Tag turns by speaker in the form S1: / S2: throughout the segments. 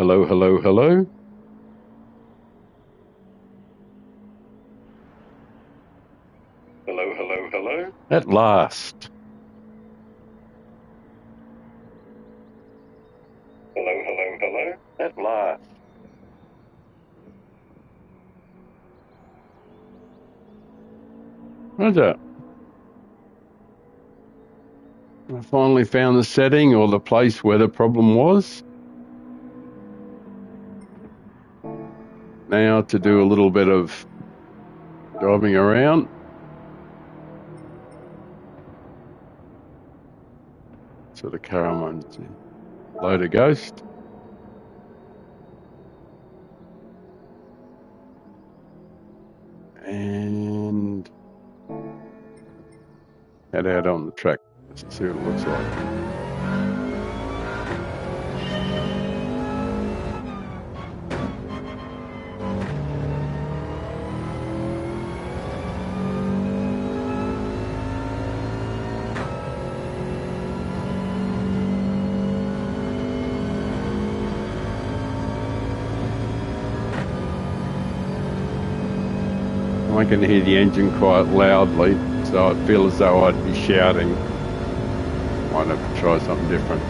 S1: Hello, hello, hello.
S2: Hello, hello, hello.
S1: At last.
S2: Hello, hello, hello.
S1: At last. What's that? I finally found the setting or the place where the problem was. Now to do a little bit of driving around. So the car I'm on, load a ghost. And head out on the track. Let's see what it looks like. I can hear the engine quite loudly, so I feel as though I'd be shouting. Might have to try something different.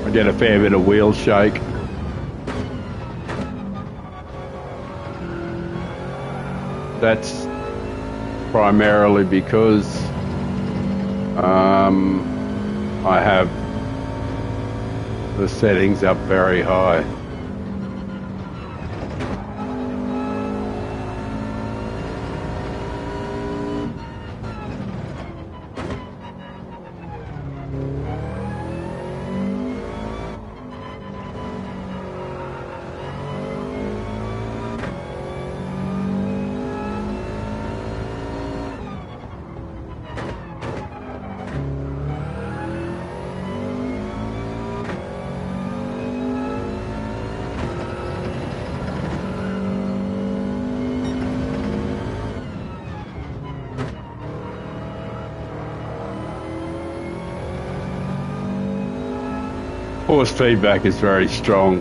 S1: I get a fair bit of wheel shake. That's primarily because I have the settings up very high. Force feedback is very strong,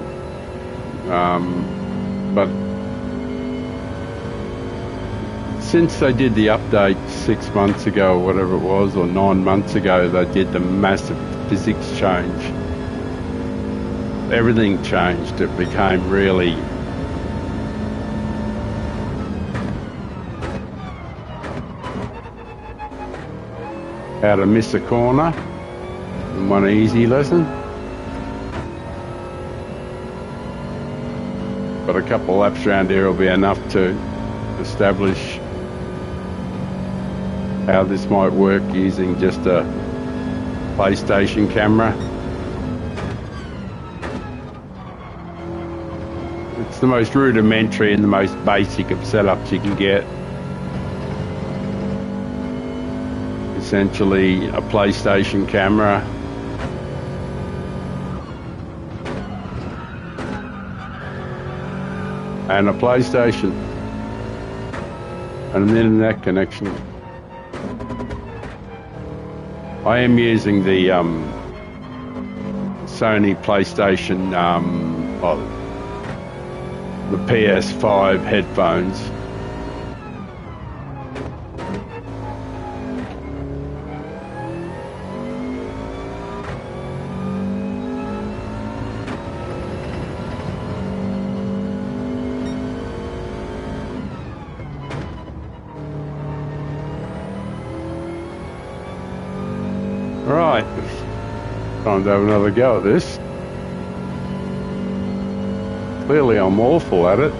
S1: but since they did the update 6 months ago or whatever it was, or 9 months ago, they did the massive physics change. Everything changed. It became really how to miss a corner in one easy lesson. But a couple of laps around here will be enough to establish how this might work using just a PlayStation camera. It's the most rudimentary and the most basic of setups you can get. Essentially a PlayStation camera and a PlayStation and an internet connection. I am using the Sony PlayStation, the PS5 headphones. Right, time to have another go at this. Clearly I'm awful at it.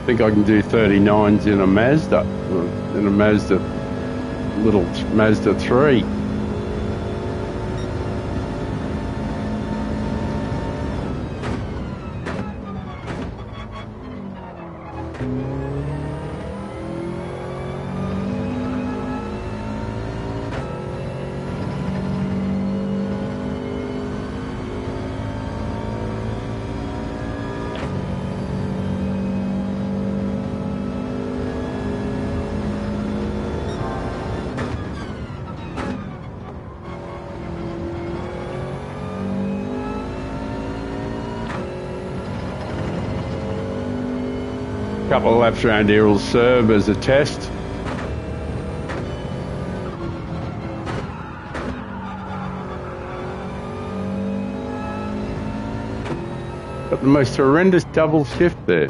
S1: I think I can do 39s in a Mazda, little Mazda 3. couple of laps around here will serve as a test. Got the most horrendous double shift there.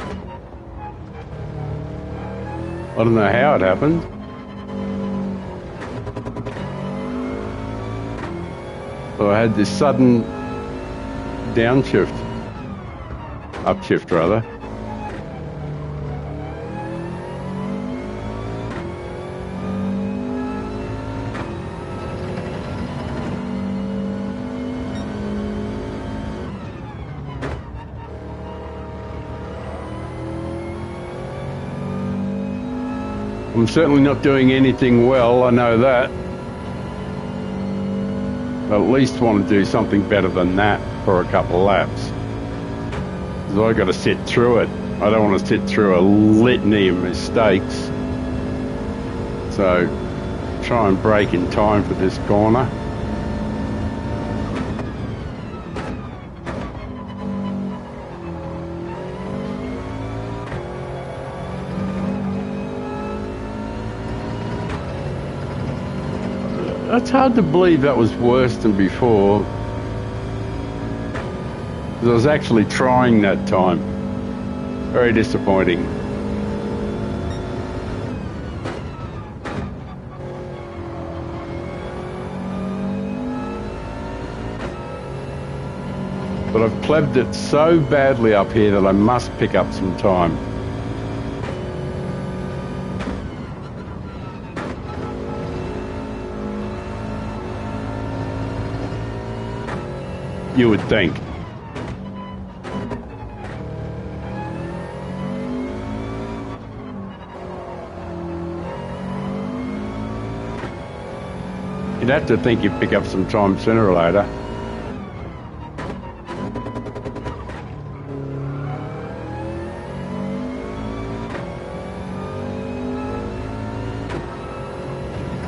S1: I don't know how it happened. So I had this sudden downshift, upshift rather. I'm certainly not doing anything well, I know that. But at least want to do something better than that for a couple of laps. Because I've got to sit through it. I don't want to sit through a litany of mistakes. So, try and brake in time for this corner. It's hard to believe that was worse than before. Because I was actually trying that time. Very disappointing. But I've plebbed it so badly up here that I must pick up some time. You would think. You'd have to think you'd pick up some time sooner or later.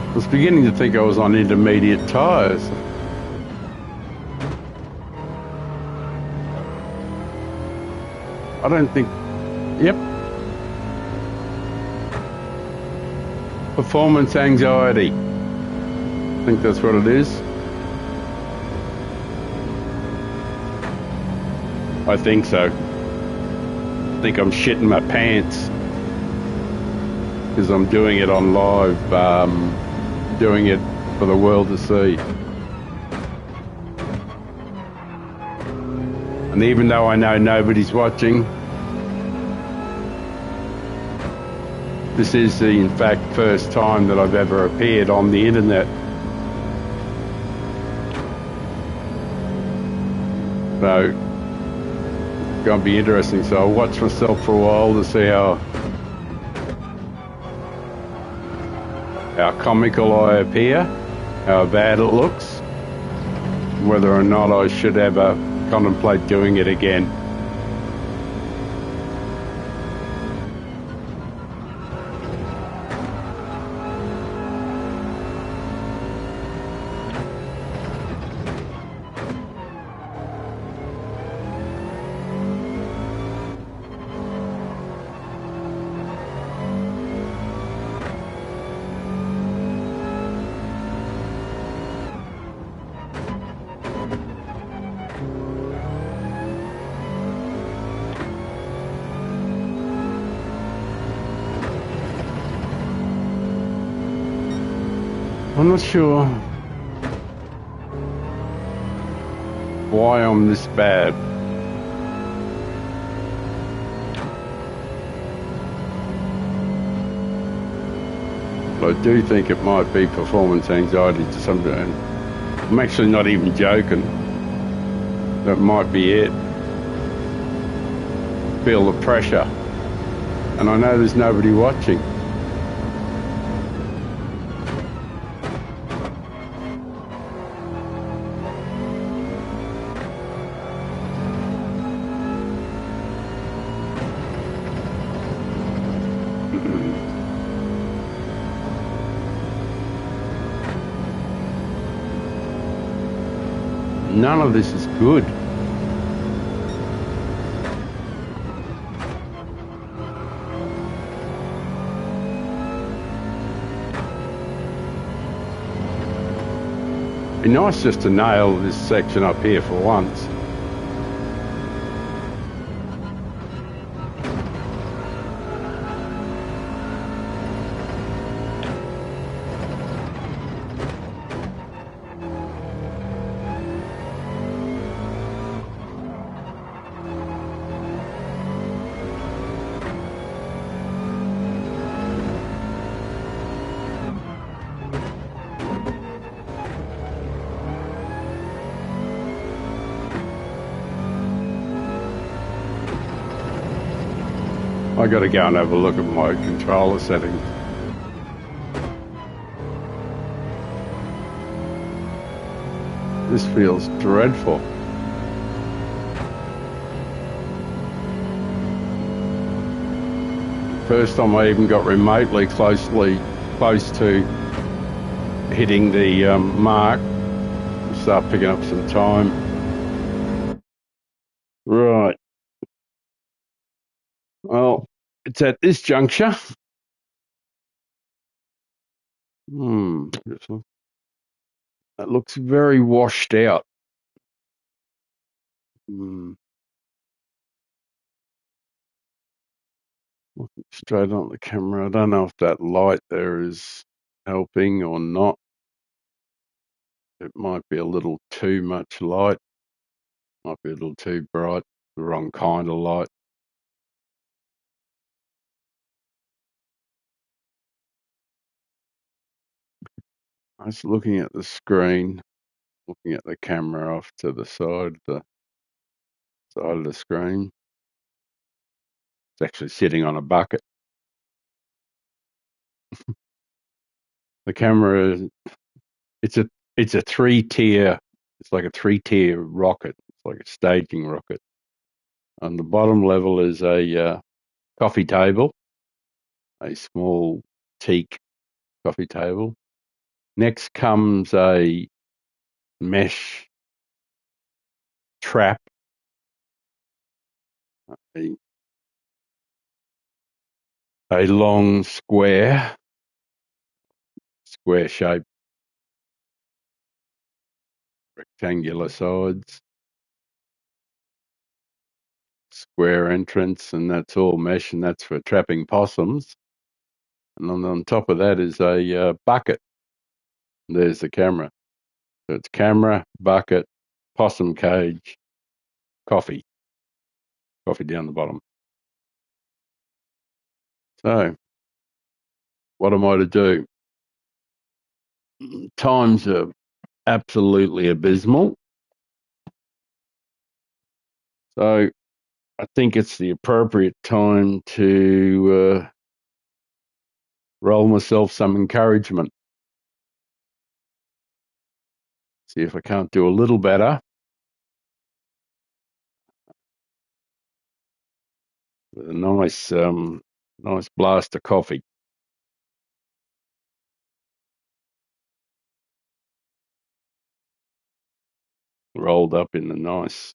S1: I was beginning to think I was on intermediate tyres. I don't think, yep. Performance anxiety. I think that's what it is. I think so. I think I'm shitting my pants. Because I'm doing it on live, doing it for the world to see. And even though I know nobody's watching, this is the, in fact, first time that I've ever appeared on the internet. So, it's going to be interesting. So I'll watch myself for a while to see how comical I appear, how bad it looks, whether or not I should ever contemplate doing it again. I'm not sure why I'm this bad. But I do think it might be performance anxiety to some degree. I'm actually not even joking. That might be it. Feel the pressure. And I know there's nobody watching. None of this is good. Be nice just to nail this section up here for once. I got to go and have a look at my controller settings. This feels dreadful. First time I even got remotely close to hitting the mark. Start picking up some time. Right. Well, it's at this juncture. That looks very washed out. Looking straight on the camera. I don't know if that light there is helping or not. It might be a little too much light. Might be a little too bright. The wrong kind of light. I was looking at the screen, looking at the camera off to the side of the screen. It's actually sitting on a bucket. The camera, it's a 3-tier. It's like a 3-tier rocket. It's like a staging rocket. On the bottom level is a coffee table, a small teak coffee table. Next comes a mesh trap, a long square shape, rectangular sides, square entrance, and that's all mesh, and that's for trapping possums. And on top of that is a bucket. There's the camera. So it's camera, bucket, possum cage, coffee down the bottom. So what am I to do? Times are absolutely abysmal. So I think it's the appropriate time to roll myself some encouragement. See if I can't do a little better with a nice blast of coffee. Rolled up in a nice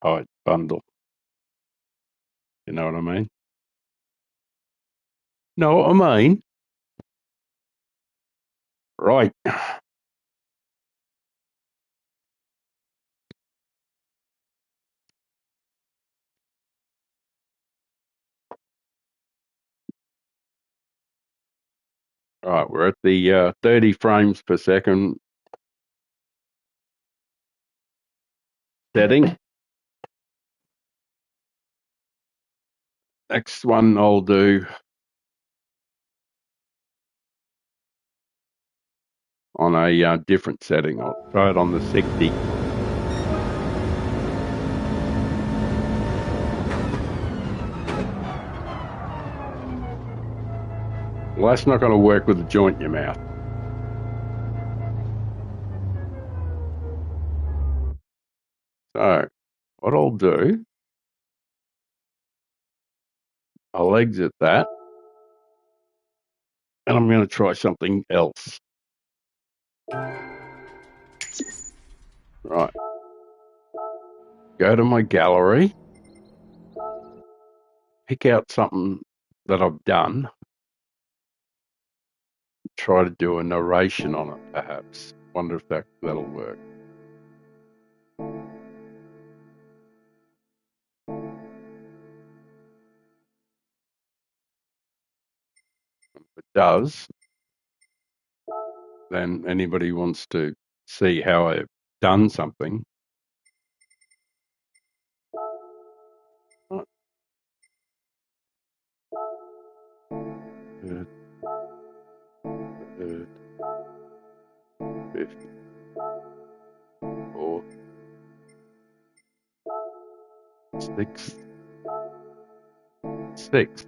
S1: tight bundle. You know what I mean? Know what I mean? Right. Right, we're at the 30 frames per second setting. Next one I'll do on a different setting. I'll try it on the 60. Well, that's not going to work with a joint in your mouth. So what I'll do, I'll exit that, and I'm going to try something else. Right. Go to my gallery, pick out something that I've done, try to do a narration on it, perhaps. Wonder if that'll work. If it does, then anybody wants to see how I've done something. Third, 5th, 4th, 6th, 6th.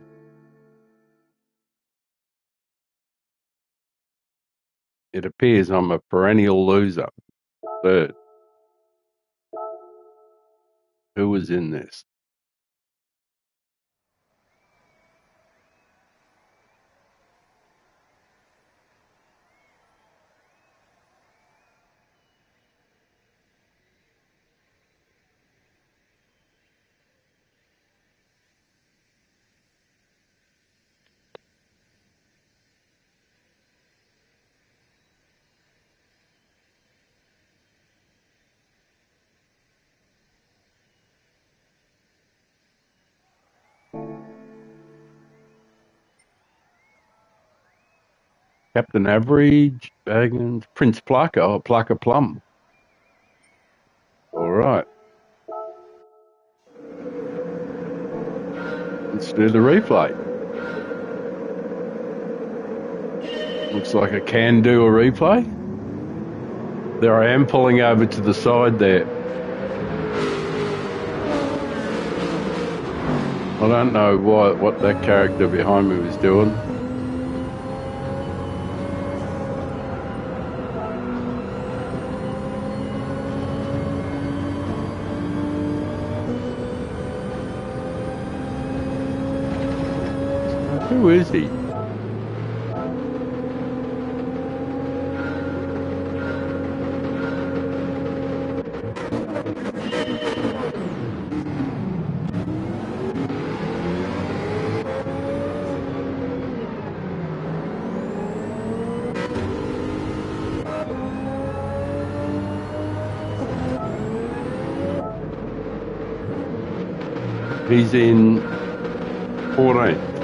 S1: It appears I'm a perennial loser. Third. Who was in this? Captain Average, Baggins, Prince Plucker, or Plucker Plum. All right. Let's do the replay. Looks like I can do a replay. There I am, pulling over to the side there. I don't know what that character behind me was doing. Who is he? He's in 14th.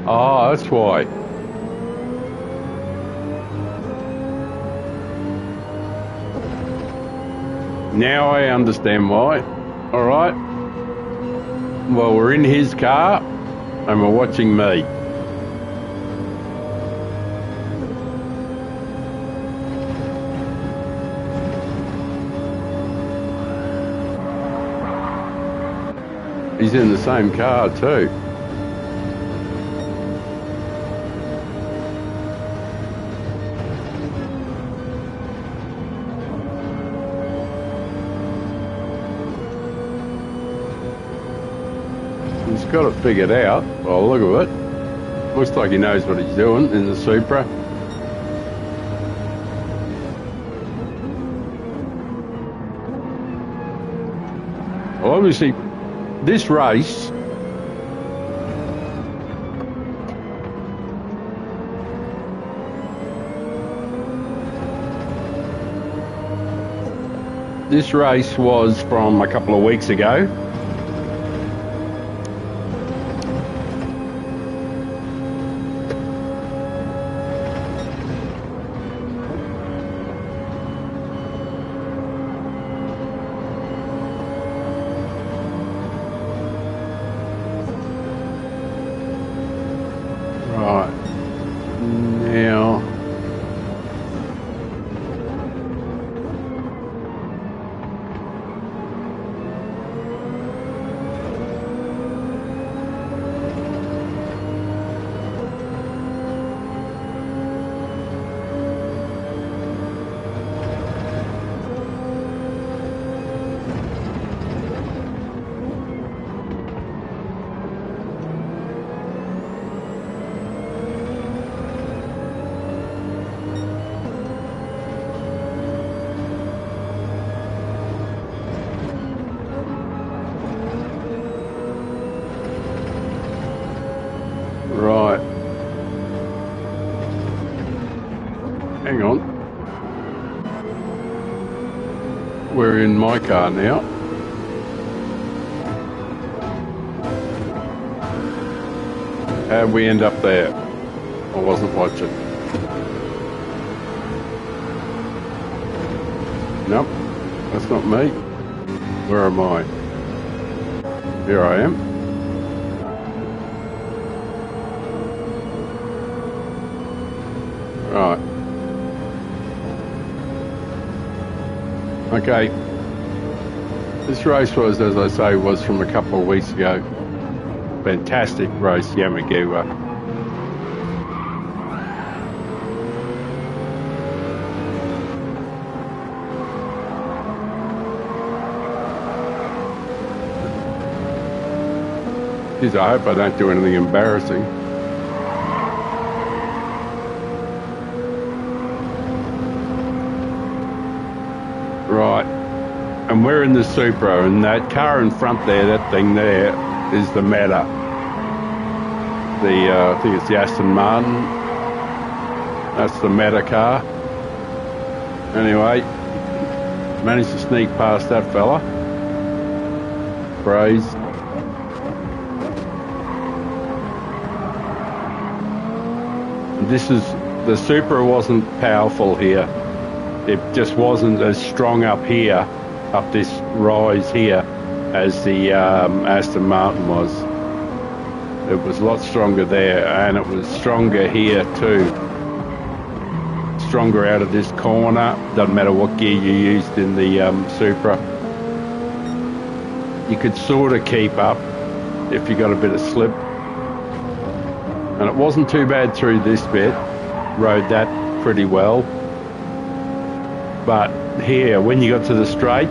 S1: Oh, that's why. Now I understand why. All right. Well, we're in his car and we're watching me. He's in the same car too. He's got it figured out. Well, look at it. Looks like he knows what he's doing in the Supra. Well, obviously, this race was from a couple of weeks ago. Right. Now, Hang on. We're in my car now. How'd we end up there? I wasn't watching. Nope, that's not me. Where am I? Here I am. Right. Okay. This race was, as I say, was from a couple of weeks ago. Fantastic race, Yamagiwa. Geez, I hope I don't do anything embarrassing. Right, and we're in the Supra, and that car in front there, that thing there, is the Meta. I think it's the Aston Martin. That's the Meta car. Anyway, managed to sneak past that fella. Praise. The Supra wasn't powerful here. It just wasn't as strong up here, up this rise here, as the Aston Martin was. It was a lot stronger there, and it was stronger here too. Stronger out of this corner. Doesn't matter what gear you used in the Supra. You could sort of keep up if you got a bit of slip. And it wasn't too bad through this bit. Rode that pretty well. But here, when you got to the straight,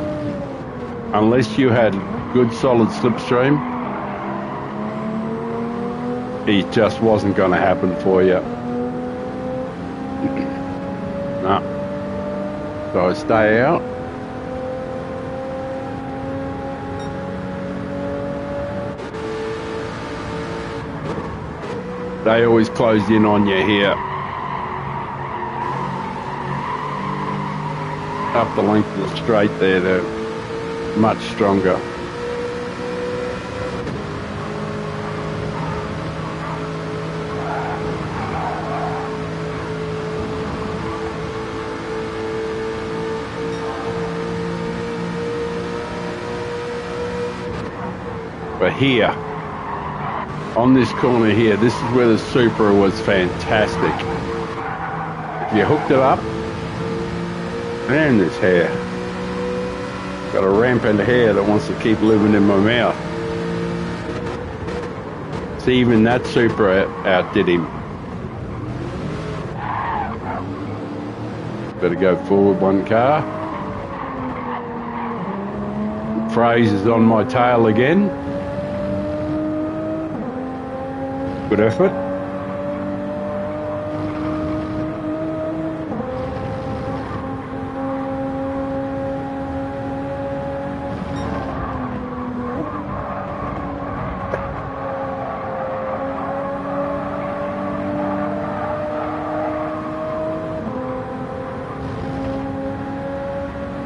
S1: unless you had good solid slipstream, it just wasn't going to happen for you. No. So I stay out. They always close in on you here. Up the length of the straight there, they're much stronger. But here, on this corner here, this is where the Supra was fantastic. If you hooked it up, and this hair. Got a rampant hair that wants to keep living in my mouth. See, even that Supra outdid him. Better go forward one car. Fraser's on my tail again. Good effort.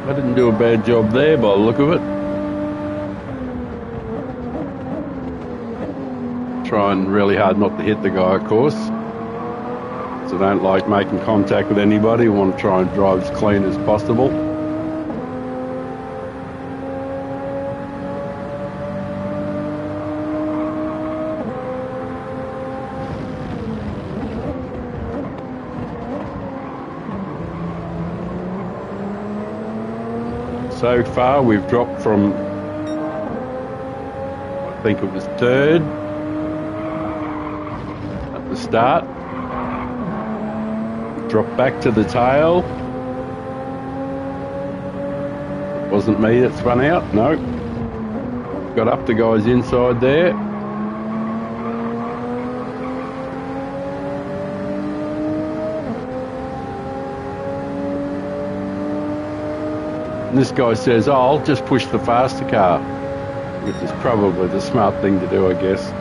S1: I didn't do a bad job there by the look of it. Trying really hard not to hit the guy, of course. So I don't like making contact with anybody. I want to try and drive as clean as possible. So far we've dropped from, I think it was third at the start, dropped back to the tail. It wasn't me that spun out, no. Got up the guys inside there. And this guy says, oh, I'll just push the faster car, which is probably the smart thing to do, I guess.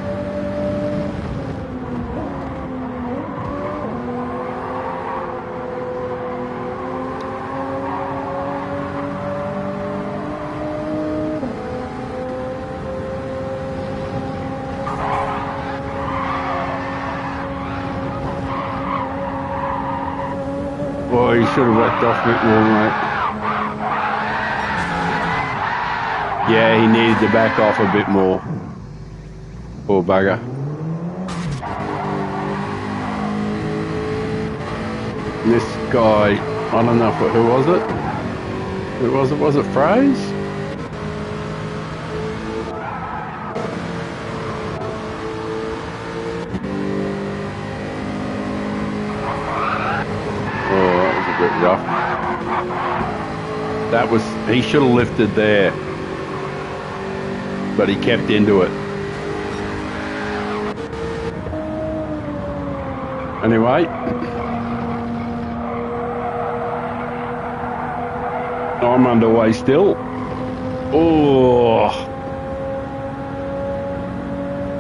S1: Well, he should have backed off a bit more, mate. Yeah, he needed to back off a bit more. Poor bugger. And this guy, I don't know who was it? Who was it? Was it Fraze? Oh, that was a bit rough. That was, he should have lifted there, but he kept into it. Anyway, I'm underway still. Oh,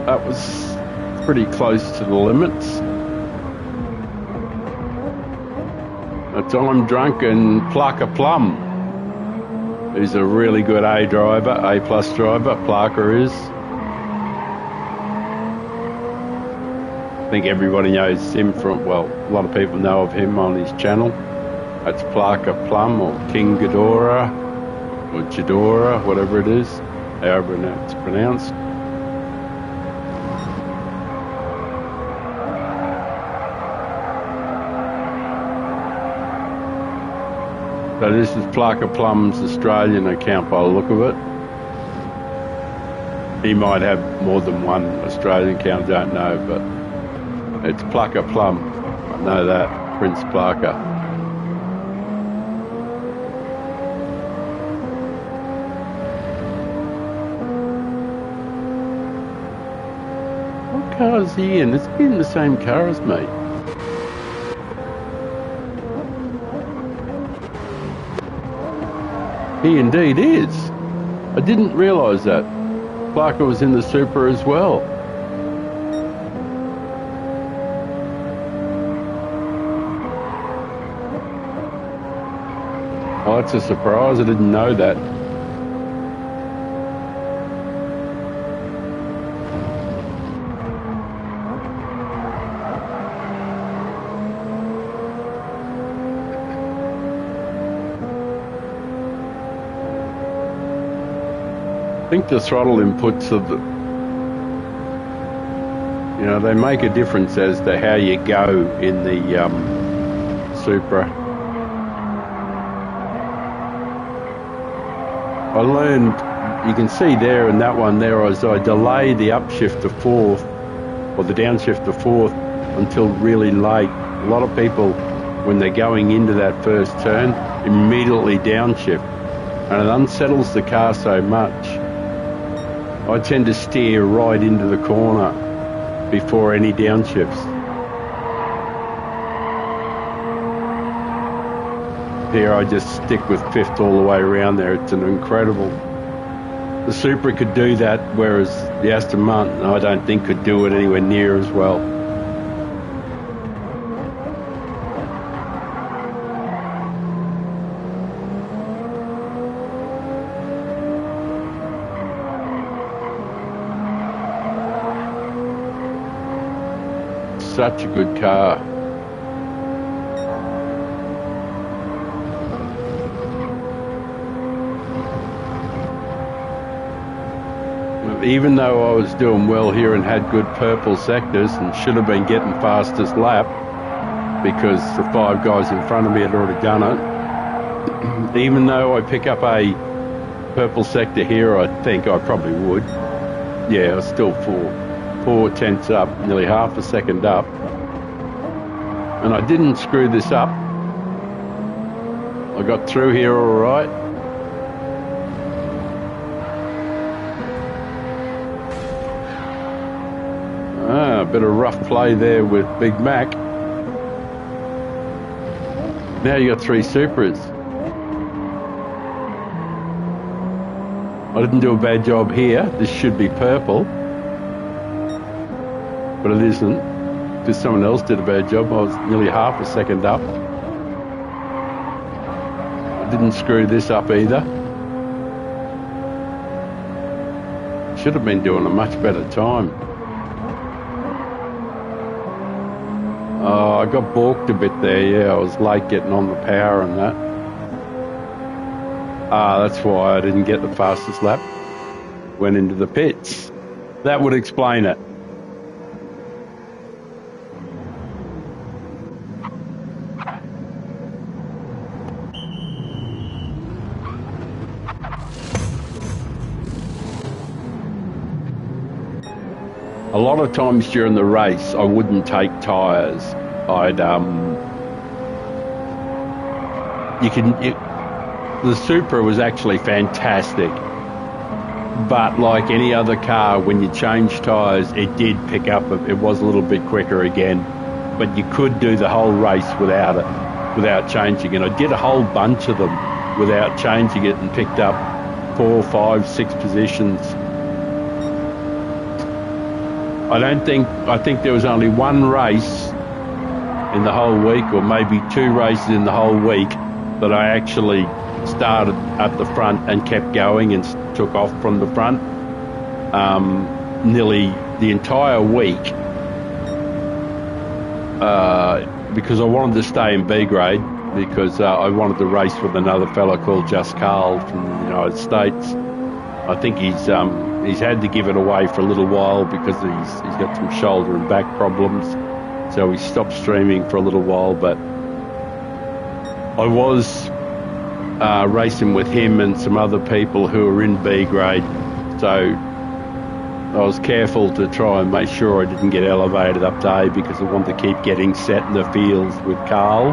S1: that was pretty close to the limits. I'm drunk and Plaka Plum, who's a really good A driver, A+ driver, Plaka is. I think everybody knows him from, well, a lot of people know of him on his channel. That's Plaka Plum or King Ghidorah or Ghidorah, whatever it is, however it's pronounced. So this is Plaka Plum's Australian account by the look of it. He might have more than one Australian account, don't know, but it's Plaka Plum. I know that, Prince Plaka. What car is he in? Is he in the same car as me? He indeed is. I didn't realise that. Plaka was in the Super as well. Oh, that's a surprise. I didn't know that. I think the throttle inputs of the, you know, they make a difference as to how you go in the Supra. I learned, you can see there in that one there, as I delay the upshift to fourth or the downshift to fourth until really late. A lot of people, when they're going into that first turn, immediately downshift, and it unsettles the car so much. I tend to steer right into the corner before any downshifts. Here I just stick with fifth all the way around there. It's an incredible. The Supra could do that, whereas the Aston Martin, I don't think, could do it anywhere near as well. Such a good car. Even though I was doing well here and had good purple sectors and should have been getting fastest lap because the 5 guys in front of me had already done it, even though I pick up a purple sector here, I think I probably would. Yeah, I was still 4 tenths up, nearly half a second up. And I didn't screw this up. I got through here all right. A bit of rough play there with Big Mac. Now you got 3 Supras. I didn't do a bad job here. This should be purple, but it isn't, because someone else did a bad job. I was nearly half a second up. I didn't screw this up either. Should have been doing a much better time. I got balked a bit there, yeah. I was late getting on the power and that. That's why I didn't get the fastest lap. Went into the pits. That would explain it. A lot of times during the race, I wouldn't take tyres. The Supra was actually fantastic, but like any other car, when you change tyres, it did pick up. It was a little bit quicker again, but you could do the whole race without it, without changing it. I did a whole bunch of them without changing it and picked up 4, 5, 6 positions. I think there was only one race in the whole week, or maybe 2 races in the whole week, that I actually started at the front and kept going and took off from the front. Nearly the entire week, because I wanted to stay in B grade, because I wanted to race with another fella called Just Carl from the United States. I think he's had to give it away for a little while because he's got some shoulder and back problems, so he stopped streaming for a little while. But I was racing with him and some other people who were in B grade, so I was careful to try and make sure I didn't get elevated up to A, because I wanted to keep getting set in the fields with Carl.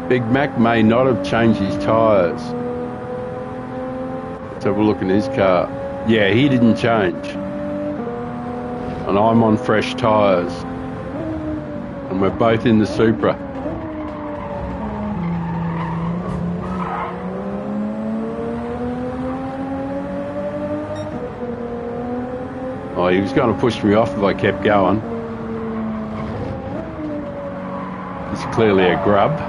S1: Big Mac may not have changed his tyres. Let's have a look in his car. Yeah, he didn't change. And I'm on fresh tyres. And we're both in the Supra. Oh, he was going to push me off if I kept going. It's clearly a grub.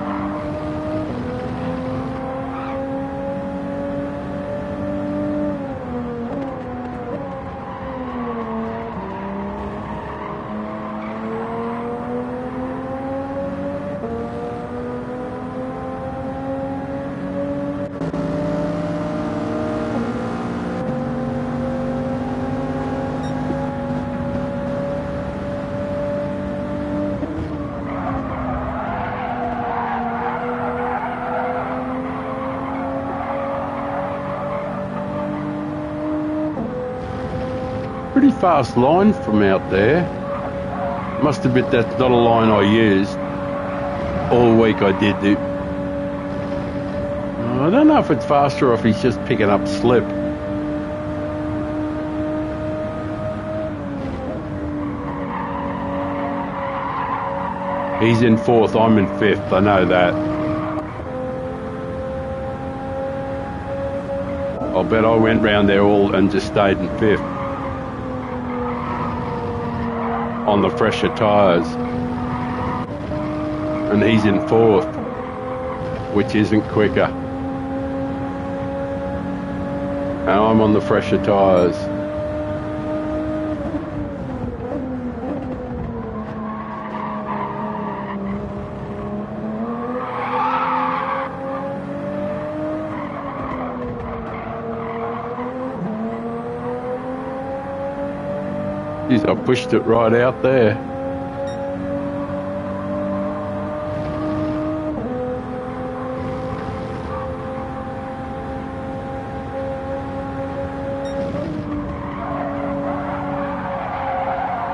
S1: Pretty fast line from out there. Must admit that's not a line I used. All week I did it. I don't know if it's faster or if he's just picking up slip. He's in 4th, I'm in 5th, I know that. I'll bet I went round there all and just stayed in 5th. On the fresher tyres. And he's in 4th, which isn't quicker. Now I'm on the fresher tyres. Jeez, I pushed it right out there.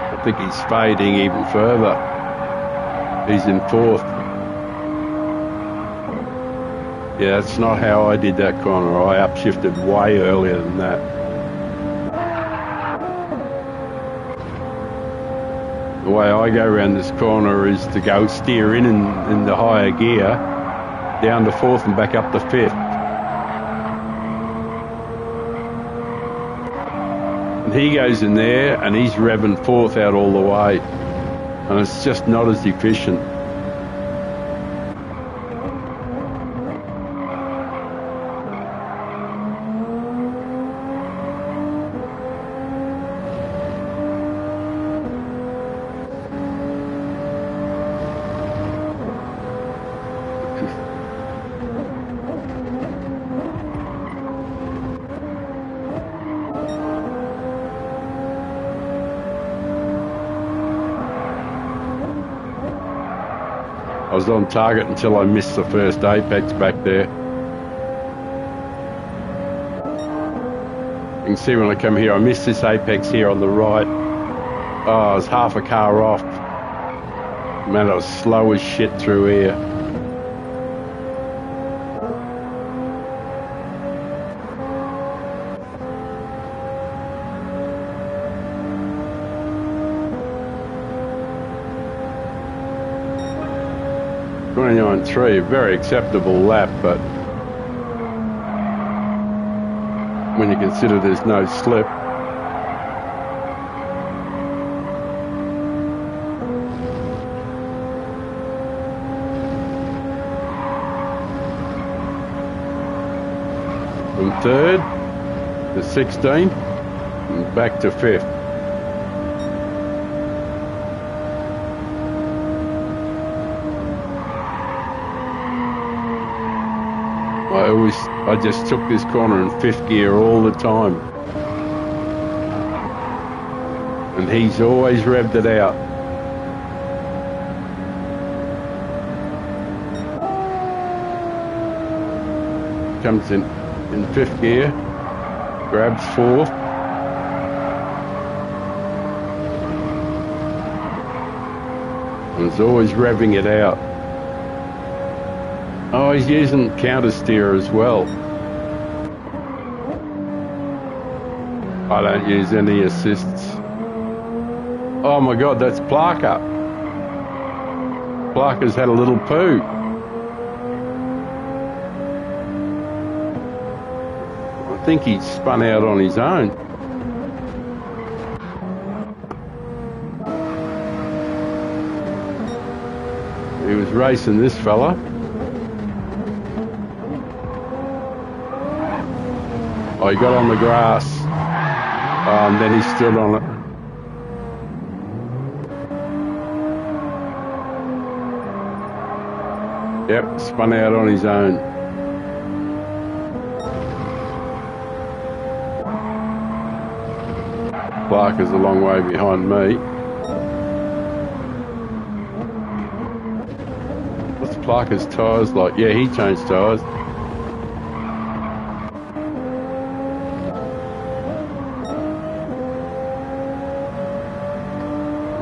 S1: I think he's fading even further. He's in 4th. Yeah, that's not how I did that corner. I upshifted way earlier than that. The way I go around this corner is to go steer in the higher gear, down to 4th and back up to 5th. And And he goes in there and he's revving fourth out all the way. And it's just not as efficient. I was on target until I missed the first apex back there. You can see when I come here, I missed this apex here on the right. Oh, I was half a car off. Man, I was slow as shit through here. .29.3, a very acceptable lap, but when you consider there's no slip. From third to 16th and back to fifth. I just took this corner in fifth gear all the time. And he's always revved it out. Comes in fifth gear, grabs fourth. And is always revving it out. Oh, he's using counter steer as well. I don't use any assists. Oh my God, that's Plaka. Plaka's had a little poo. I think he spun out on his own. He was racing this fella. Oh, he got on the grass. Oh, and then he stood on it. Yep, spun out on his own. Clark is a long way behind me. What's Clark's tyres like? Yeah, he changed tyres.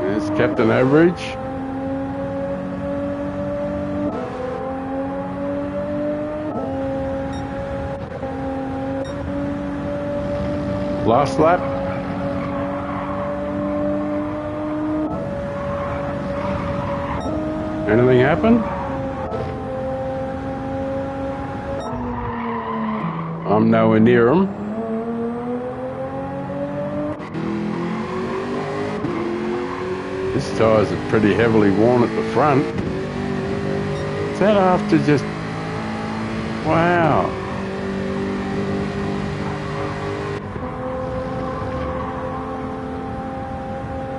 S1: There's Captain Average. Last lap. Anything happen? I'm nowhere near him. This tyres are pretty heavily worn at the front. Is that after just... Wow.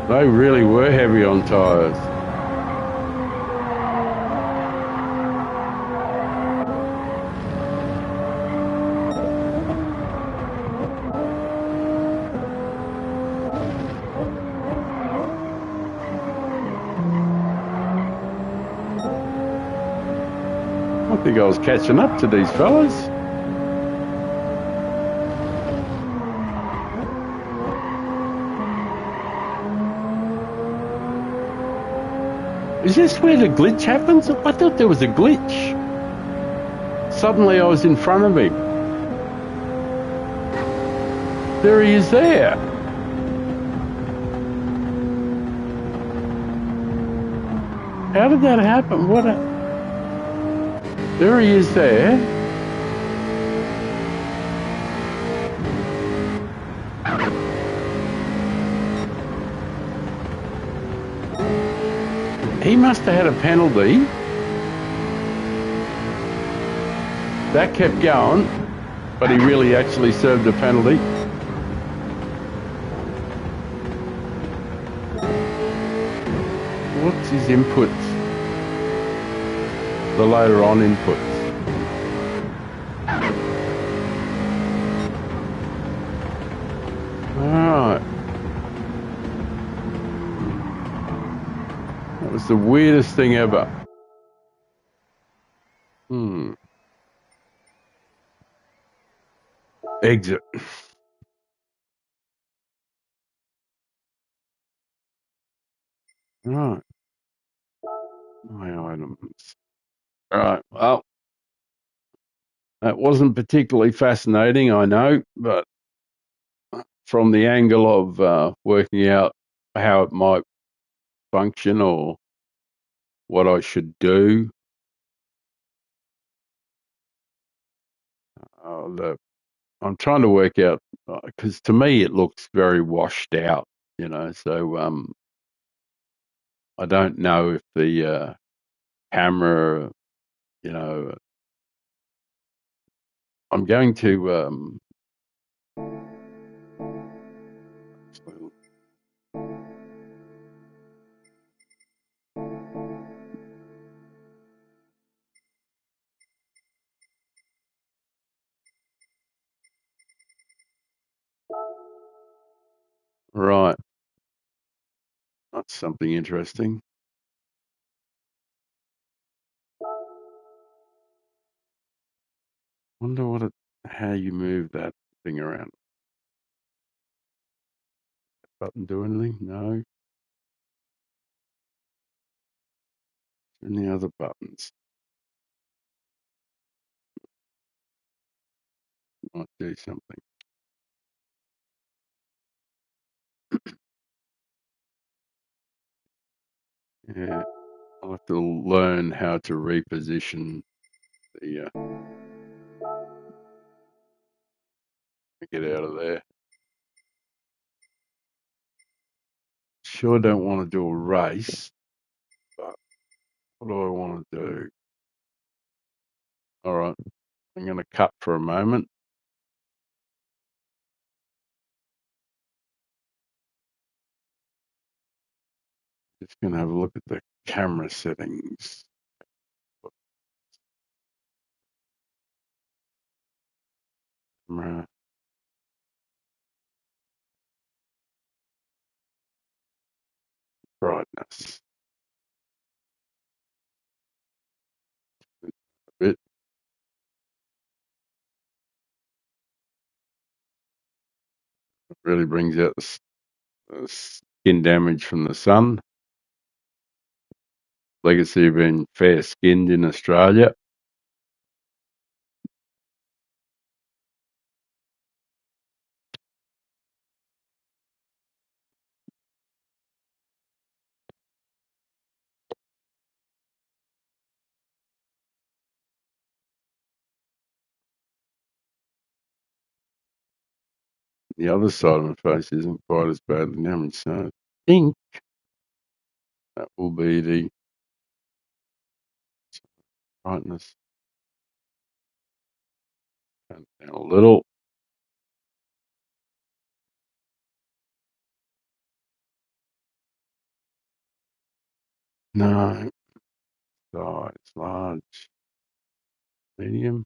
S1: They really were heavy on tyres. I think I was catching up to these fellas. Is this where the glitch happens? I thought there was a glitch. Suddenly I was in front of him. There he is there. How did that happen? There he is there. He must have had a penalty. That kept going, but he really actually served a penalty. What's his inputs? The later on inputs. All right. That was the weirdest thing ever. Exit. Right. My items. All right. Well, that wasn't particularly fascinating, I know, but from the angle of working out how it might function or what I should do, I'm trying to work out because to me it looks very washed out, So I don't know if the camera, you know, I'm going to right. That's something interesting. Wonder how you move that thing around. Button do anything? No. Any other buttons? Might do something. Yeah, I'll have to learn how to reposition the get out of there. Sure don't want to do a race, but what do I want to do? All right, I'm going to cut for a moment. Just going to have a look at the camera settings. Camera brightness. A bit. It really brings out the skin damage from the sun. Legacy of being fair skinned in Australia. The other side of my face isn't quite as badly damaged, so I think that will be the brightness. Turn it down a little. No, size, large, medium.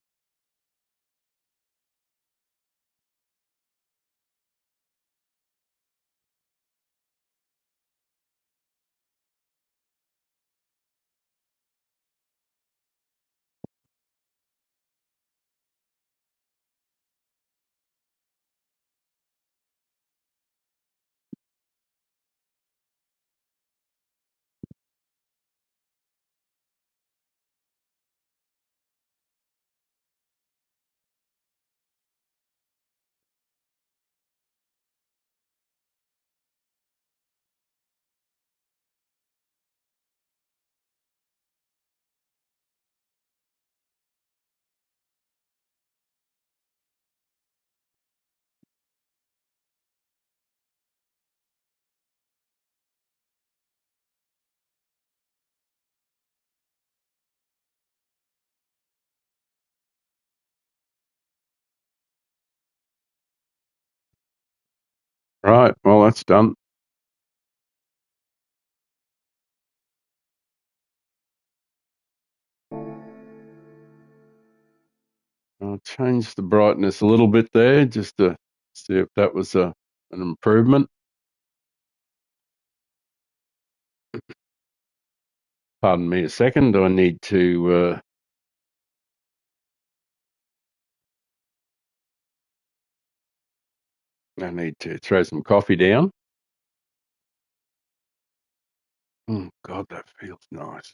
S1: Right, well, that's done. I'll change the brightness a little bit there just to see if that was an improvement. Pardon me a second. I need to throw some coffee down. Oh God, that feels nice.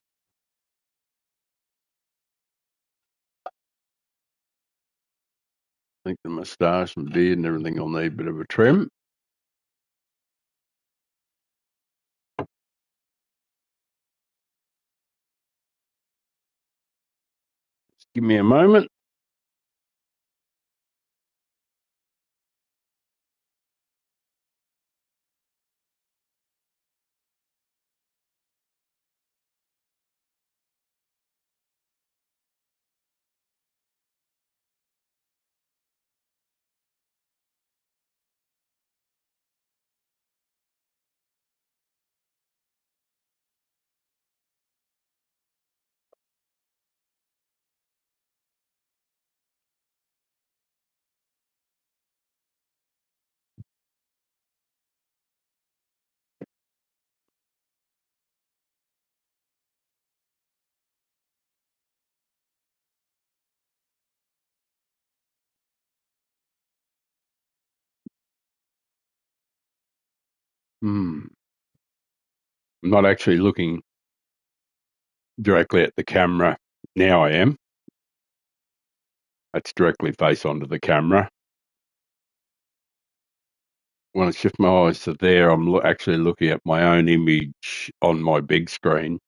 S1: I think the moustache and beard and everything will need a bit of a trim. Just give me a moment. I'm not actually looking directly at the camera. Now I am. That's directly face onto the camera. When I shift my eyes to there, I'm actually looking at my own image on my big screen.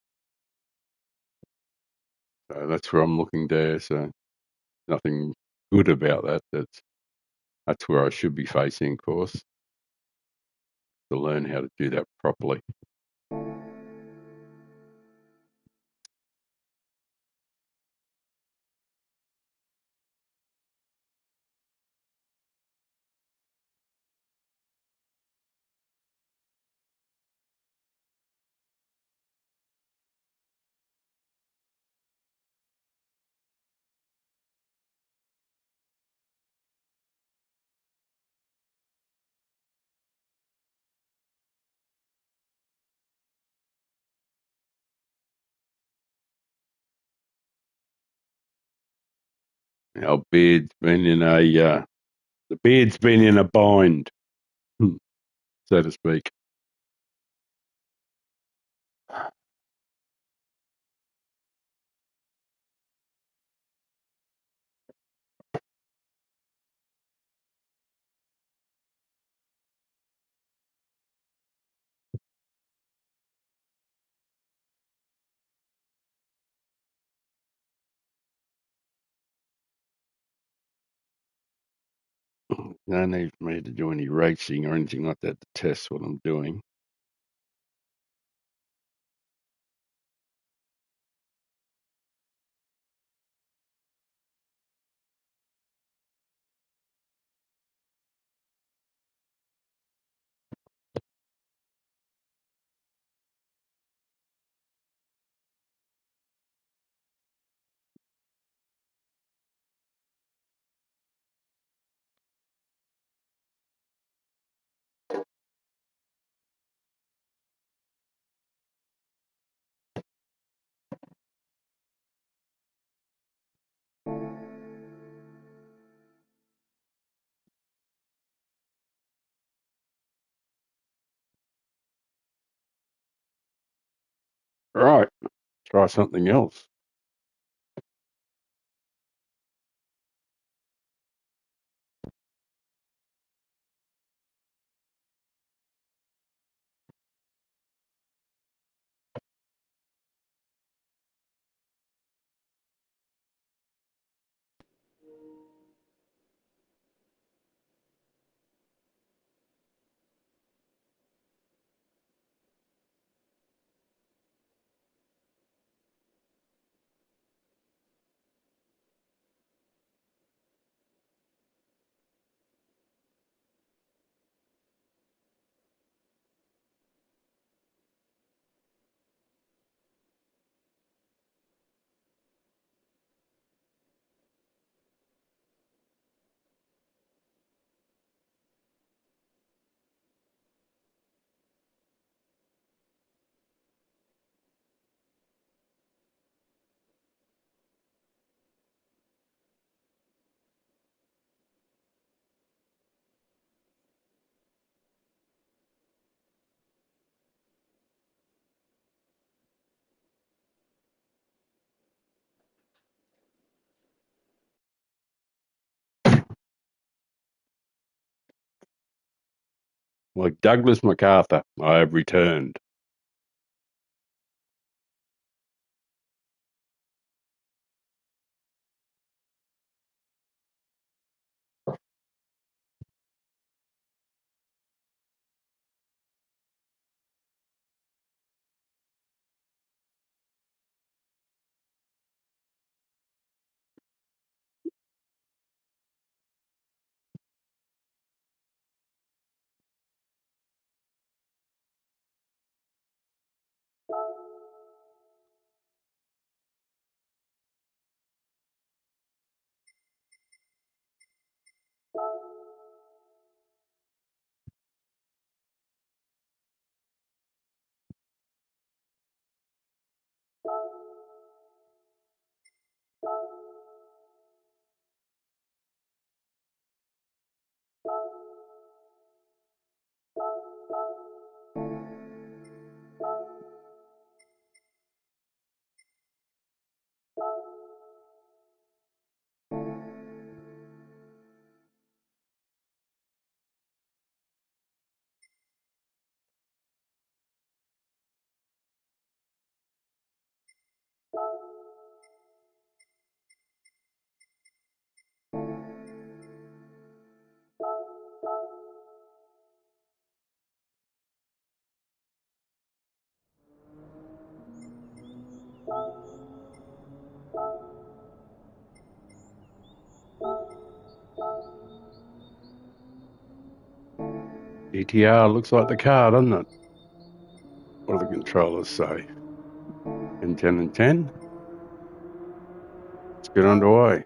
S1: So that's where I'm looking there. So nothing good about that. That's where I should be facing, of course, to learn how to do that properly. Our beard's been in the beard's been in a bind, so to speak. No need for me to do any racing or anything like that to test what I'm doing. Right, try something else. Like Douglas MacArthur, I have returned. ETR looks like the car, doesn't it? What do the controllers say? And 10 and 10. Let's get underway.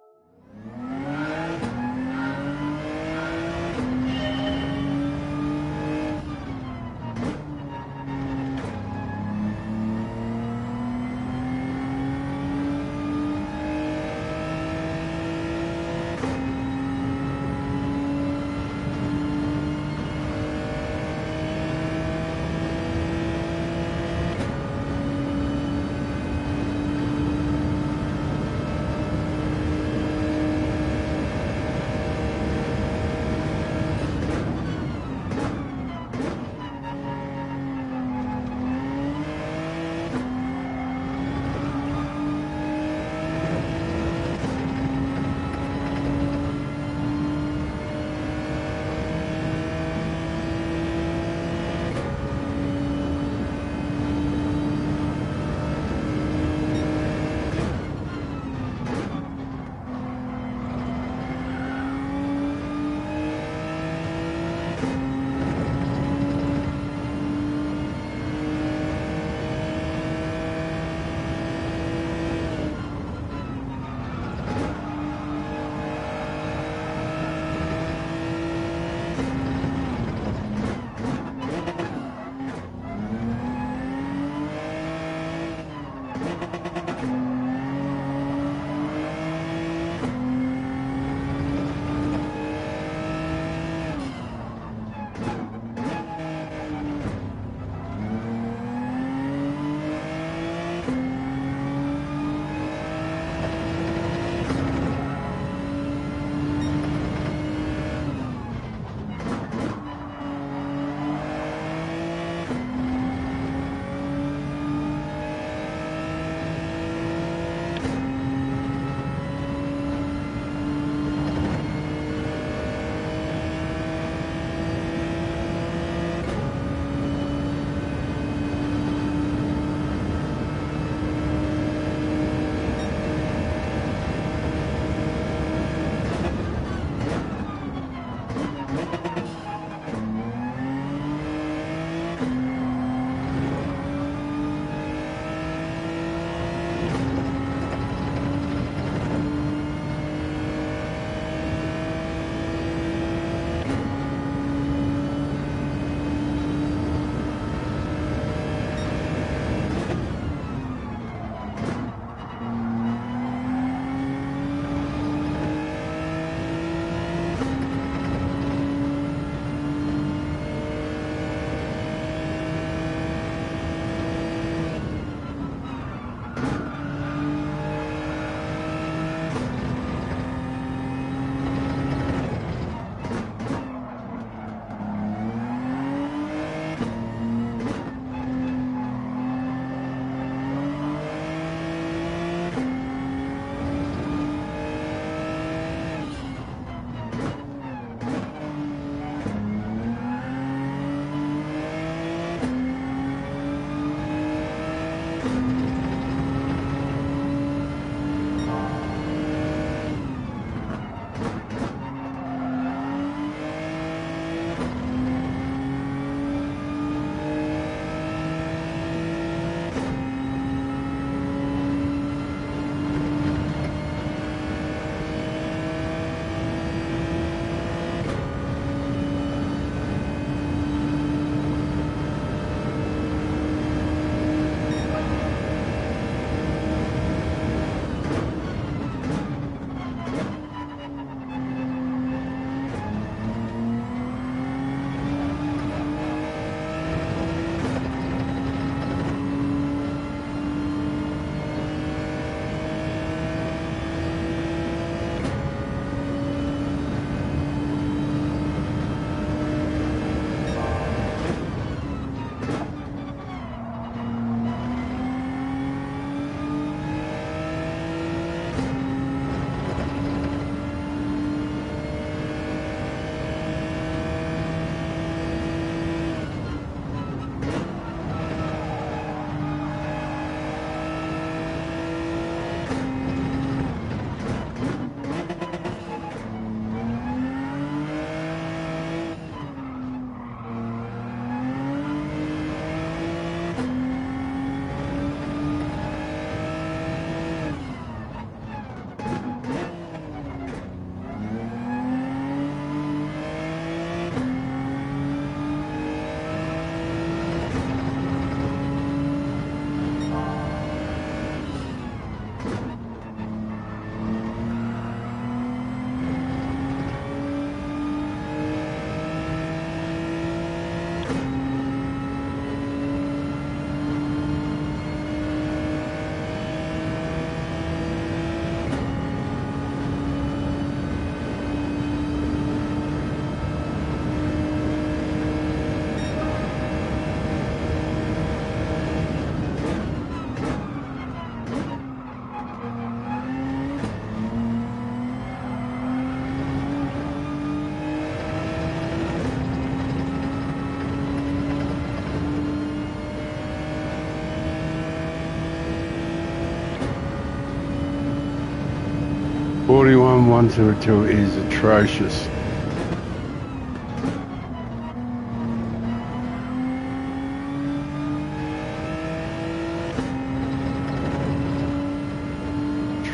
S1: 41,102 is atrocious.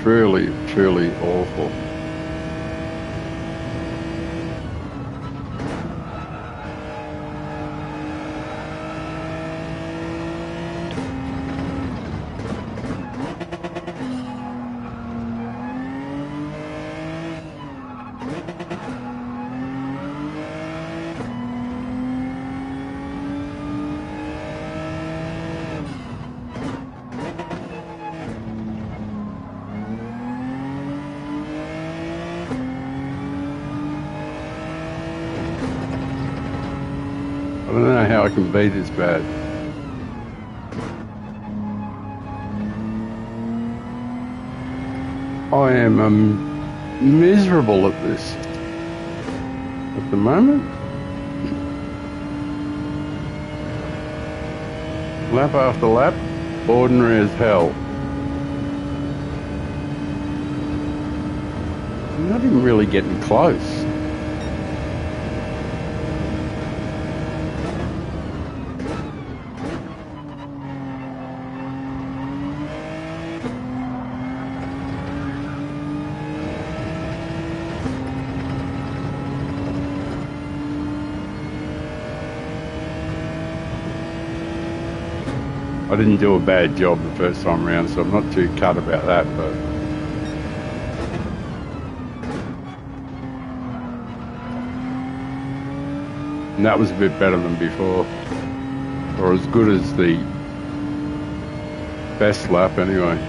S1: Truly, truly awful. I don't know how I can be this bad. I am miserable at this at the moment. Lap after lap, ordinary as hell. I'm not even really getting close. I didn't do a bad job the first time around, so I'm not too cut about that, but and that was a bit better than before, or as good as the best lap anyway.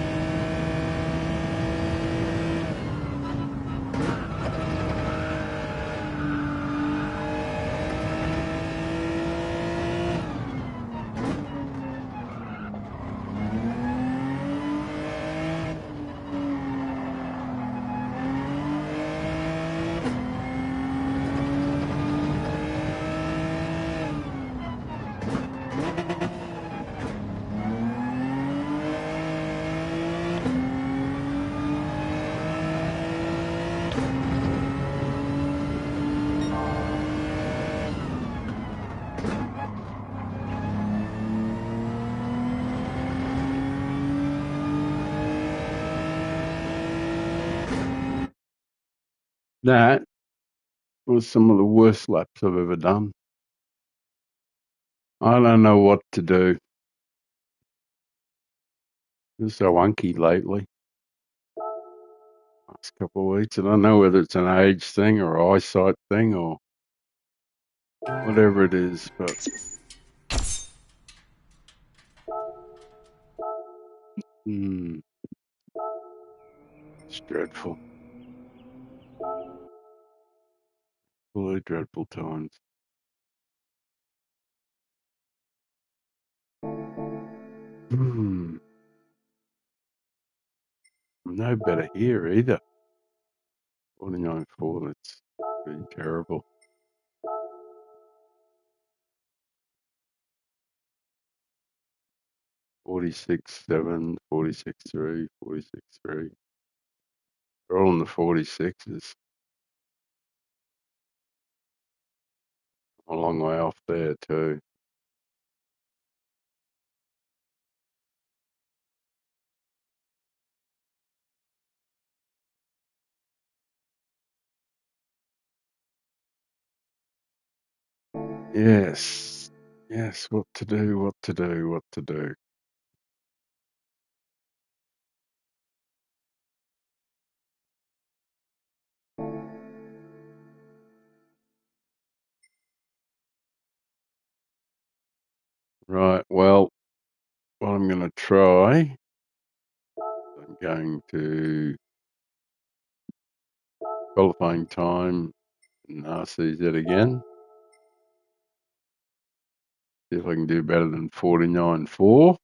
S1: That was some of the worst laps I've ever done. I don't know what to do. It's so unky lately. Last couple of weeks. I don't know whether it's an age thing or eyesight thing or whatever it is, but it's dreadful. Really dreadful times. No better here either. 49.4, that's pretty terrible. 46.7, 46.3, 46.3. They're all in the 46s. A long way off there too. Yes. Yes, what to do, what to do, what to do. Right, well, what I'm going to try, I'm going to qualifying time in RCZ again. See if I can do better than 49.4.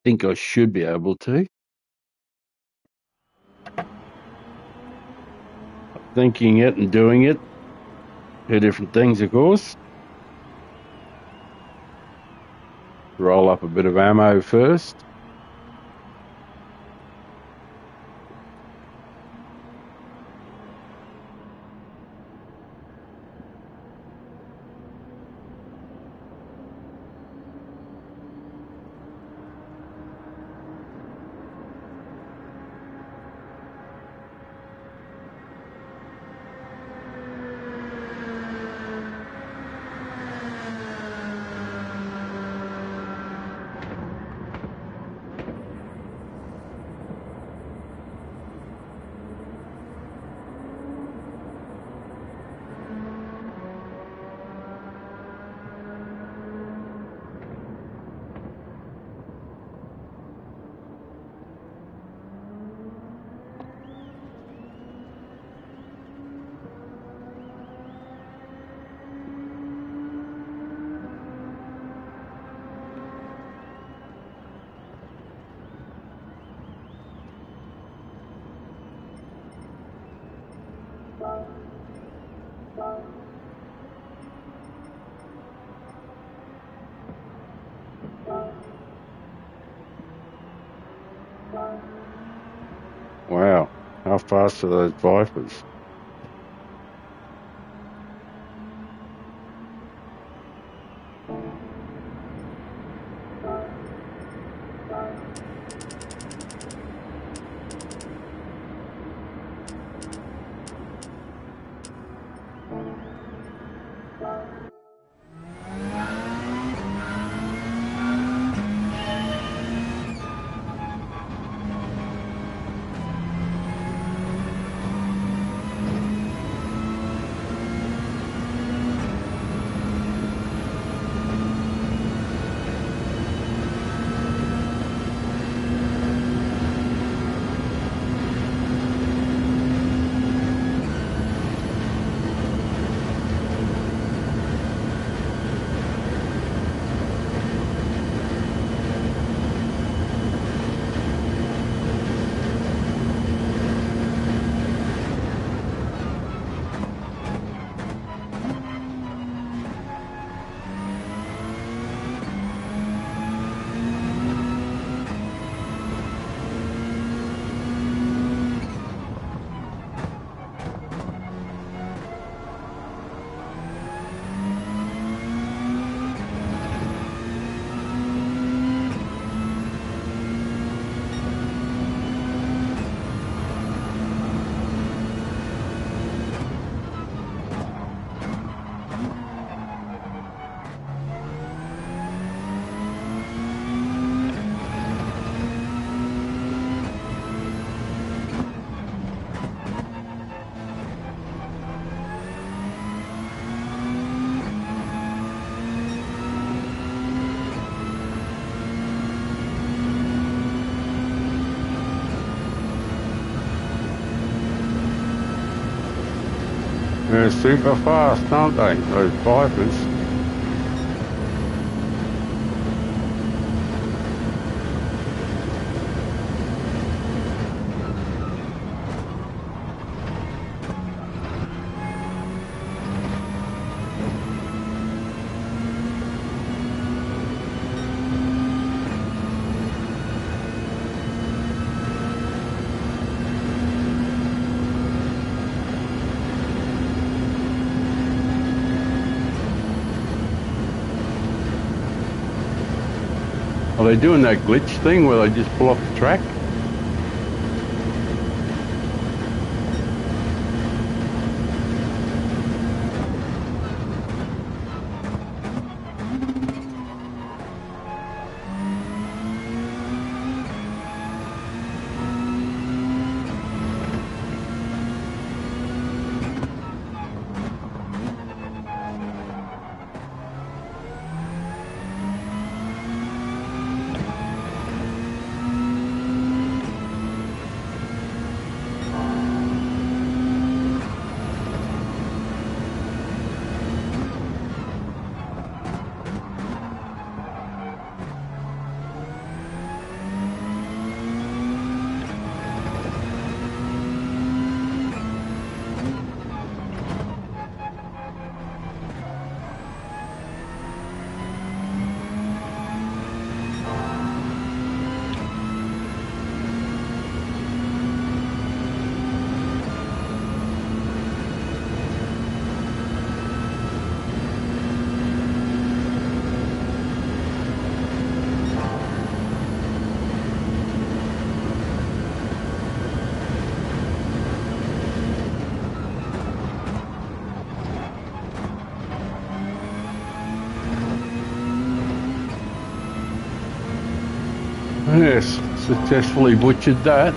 S1: Think I should be able to. Thinking it and doing it, two different things, of course. Roll up a bit of ammo first. Wow, how fast are those Vipers? They're super fast, aren't they? Those Vipers. Are they doing that glitch thing where they just pull off the track? Yes, successfully butchered that.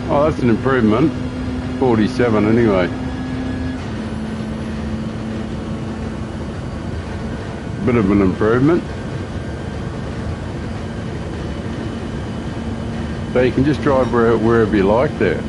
S1: Oh, that's an improvement. 47 anyway. Bit of an improvement. So you can just drive wherever you like there.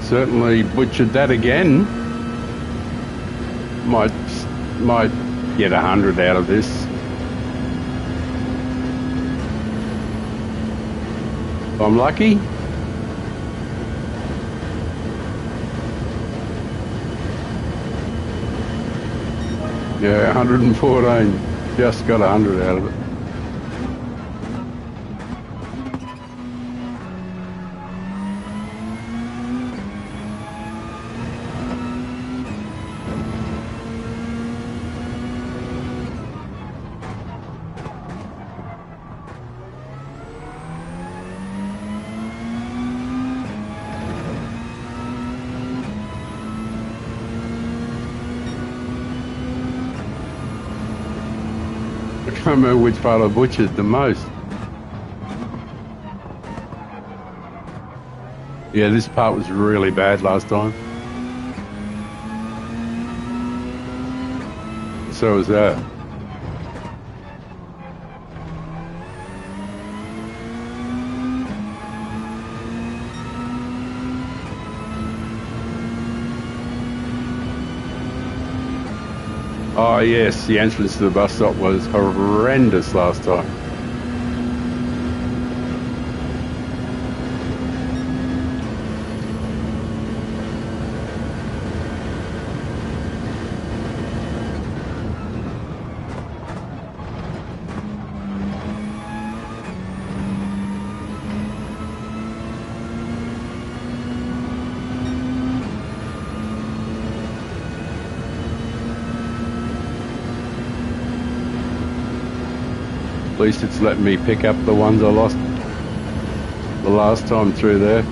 S1: Certainly butchered that again. Might get 100 out of this. If I'm lucky. Yeah, 114. Just got 100 out of it. I can't remember which part I butchered the most. Yeah, this part was really bad last time. So was that. Oh yes, the entrance to the bus stop was horrendous last time. At least it's letting me pick up the ones I lost the last time through there.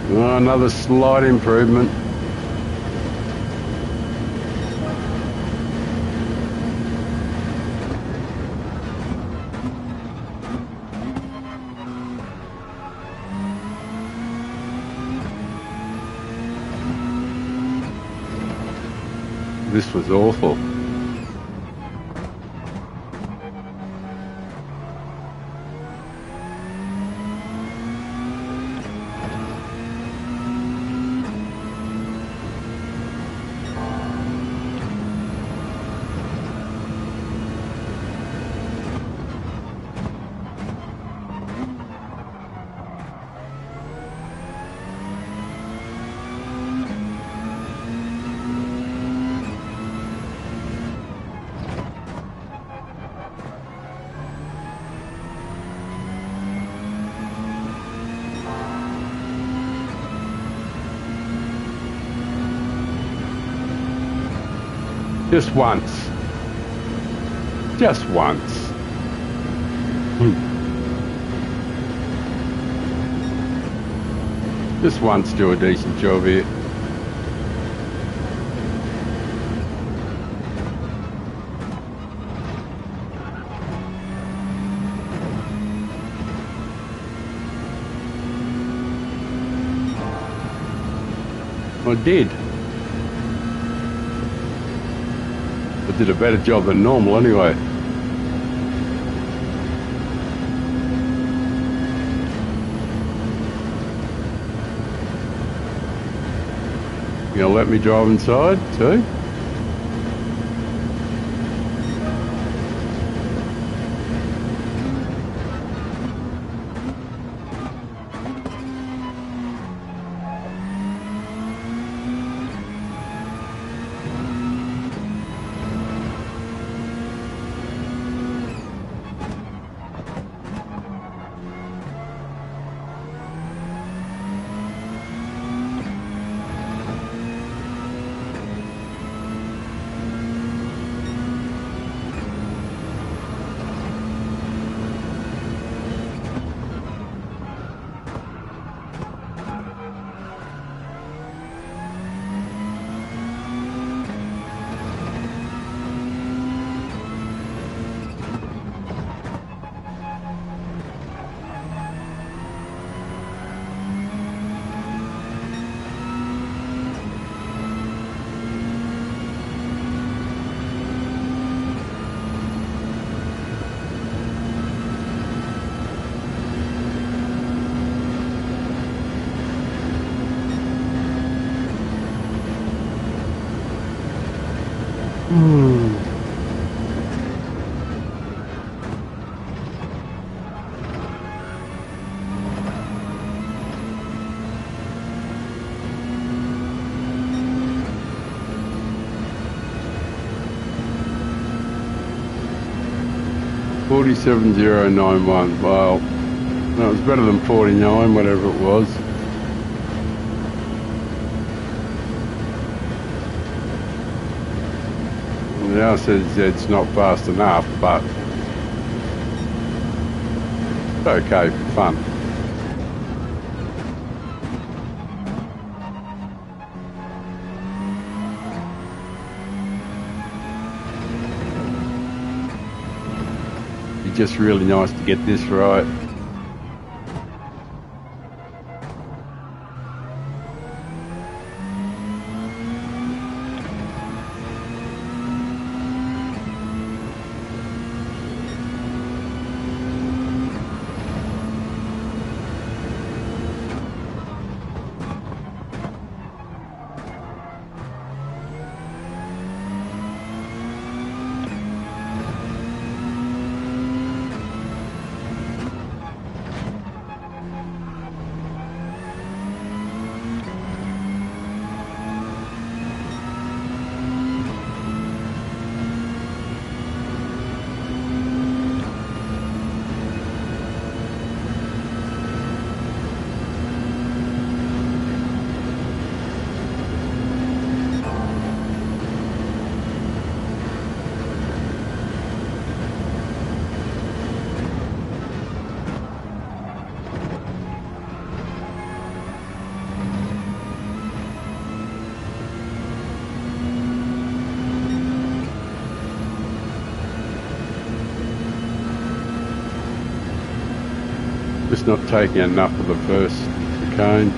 S1: Oh, another slight improvement. This was awful. Just once. Just once. Just once do a decent job here. I did. I did a better job than normal anyway. You gonna let me drive inside too? Hmm. 47091. Well, that was better than 49, whatever it was. Now says it's not fast enough, but it's okay for fun. It's just really nice to get this right. Just not taking enough of the first chicane.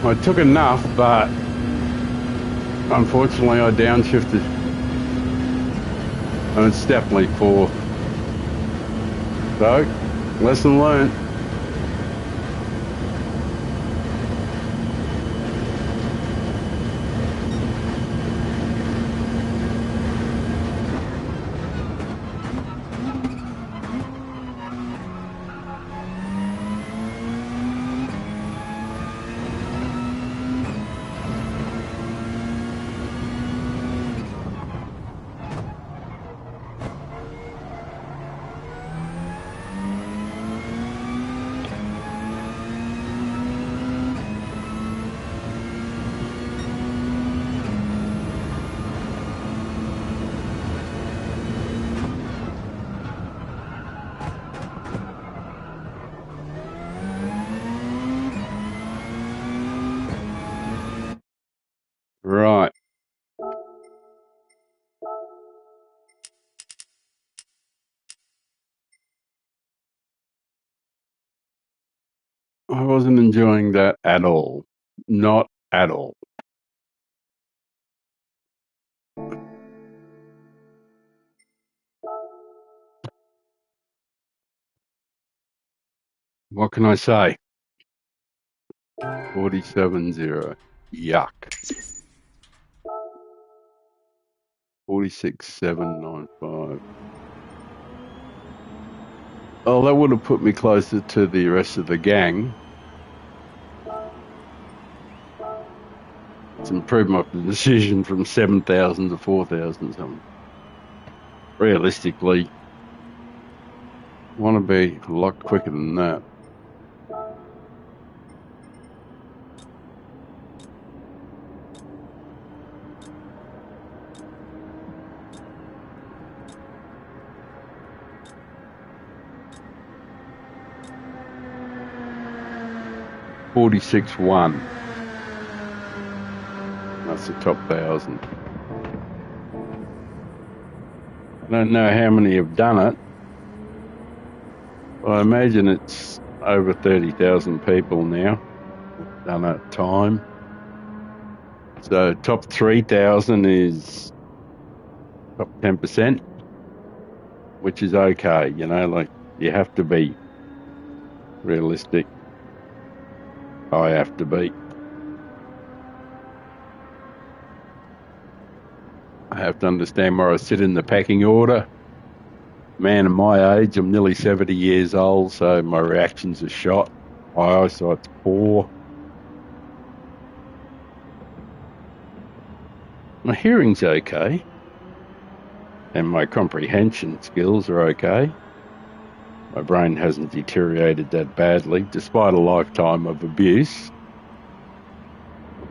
S1: I took enough, but unfortunately I downshifted. And it's definitely 4. So, lesson learned. Right. I wasn't enjoying that at all. Not at all. What can I say? 47.0. Yuck. 46.795. Oh, that would have put me closer to the rest of the gang. It's improved my decision from 7,000 to 4,000 something. Realistically, I want to be a lot quicker than that. $46.1. That's the top 1,000. I don't know how many have done it, but I imagine it's over 30,000 people now have done it time. So top 3,000 is top 10%, which is okay. You know, like you have to be realistic. I have to be. I have to understand where I sit in the packing order. Man of my age, I'm nearly 70 years old, so my reactions are shot. My eyesight's poor. My hearing's okay. And my comprehension skills are okay. My brain hasn't deteriorated that badly, despite a lifetime of abuse.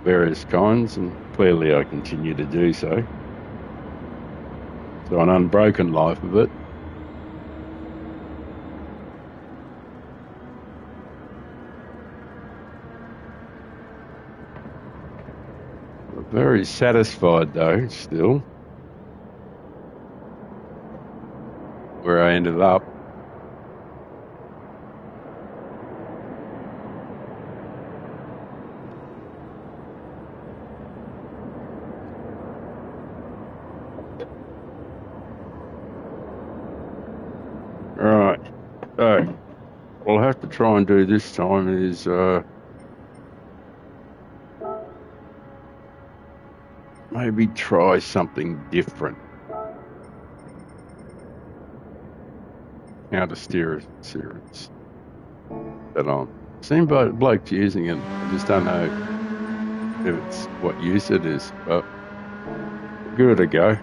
S1: various kinds, and clearly I continue to do so. So an unbroken life of it. Very satisfied though, still, where I ended up. Right. So what I'll have to try and do this time is maybe try something different. How to steer a series that I'm seen by blokes using it. I just don't know if it's what use it is, but I'll give it a go.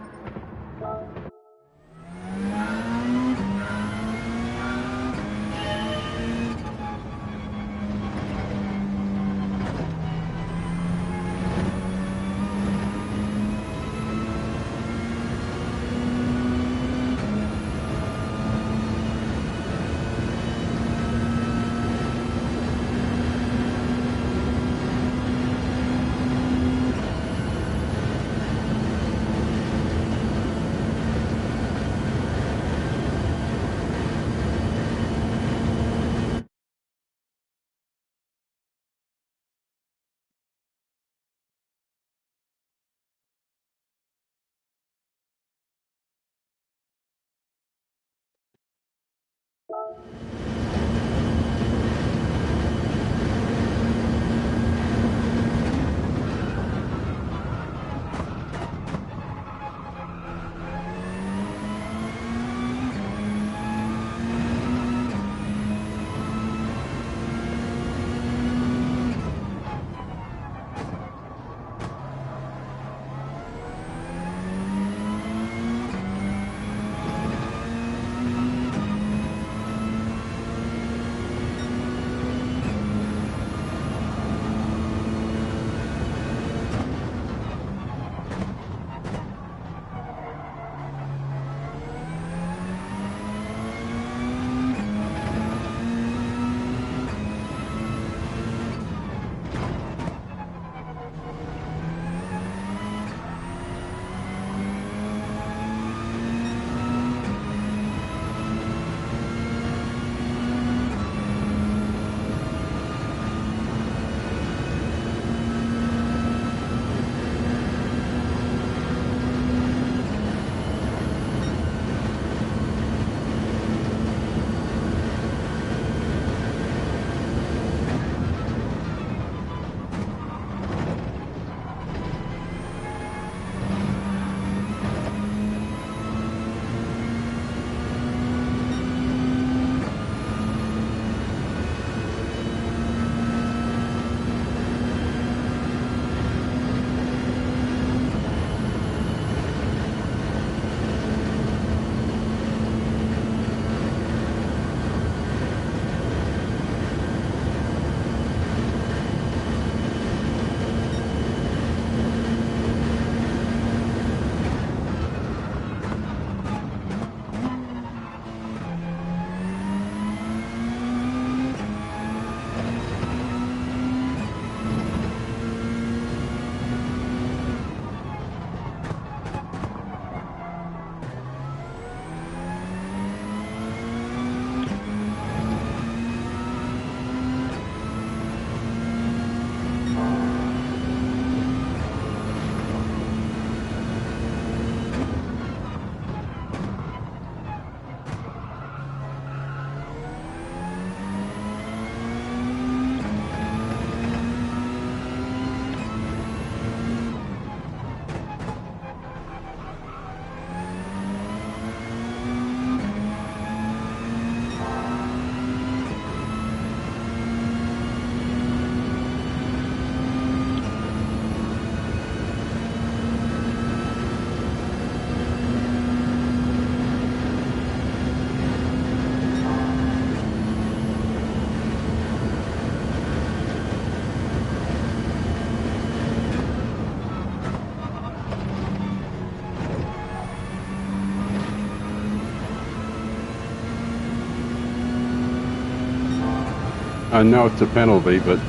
S1: I know it's a penalty, but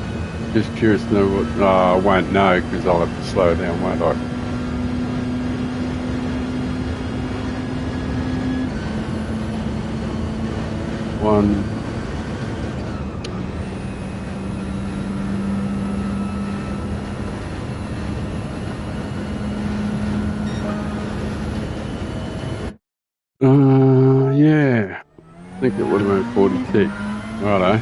S1: just curious to know what. I won't know because I'll have to slow down, won't I? One. Yeah. I think it would have been 46. Righto.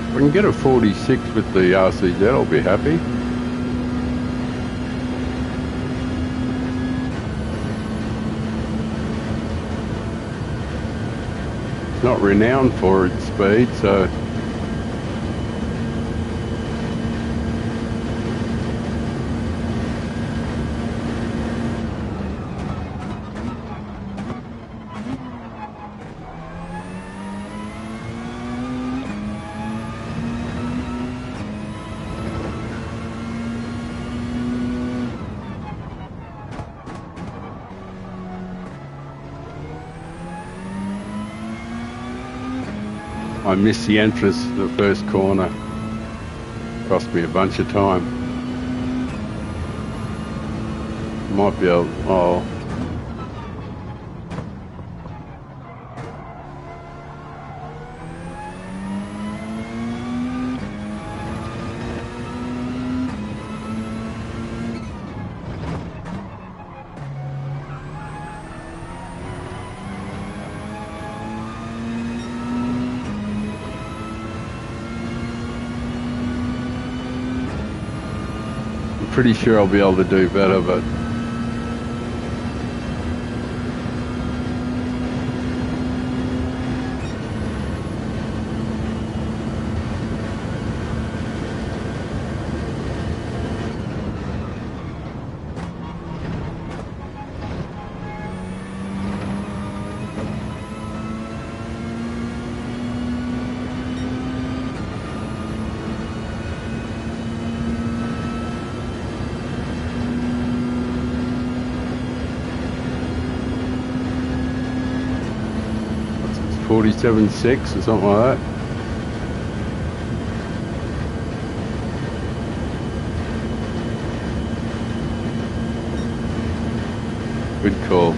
S1: If I can get a 46 with the RCZ, I'll be happy. It's not renowned for its speed, so I missed the entrance to the first corner. Cost me a bunch of time. Might be able. Oh. Pretty sure I'll be able to do better, but it's 47.6 or something like that. Good call.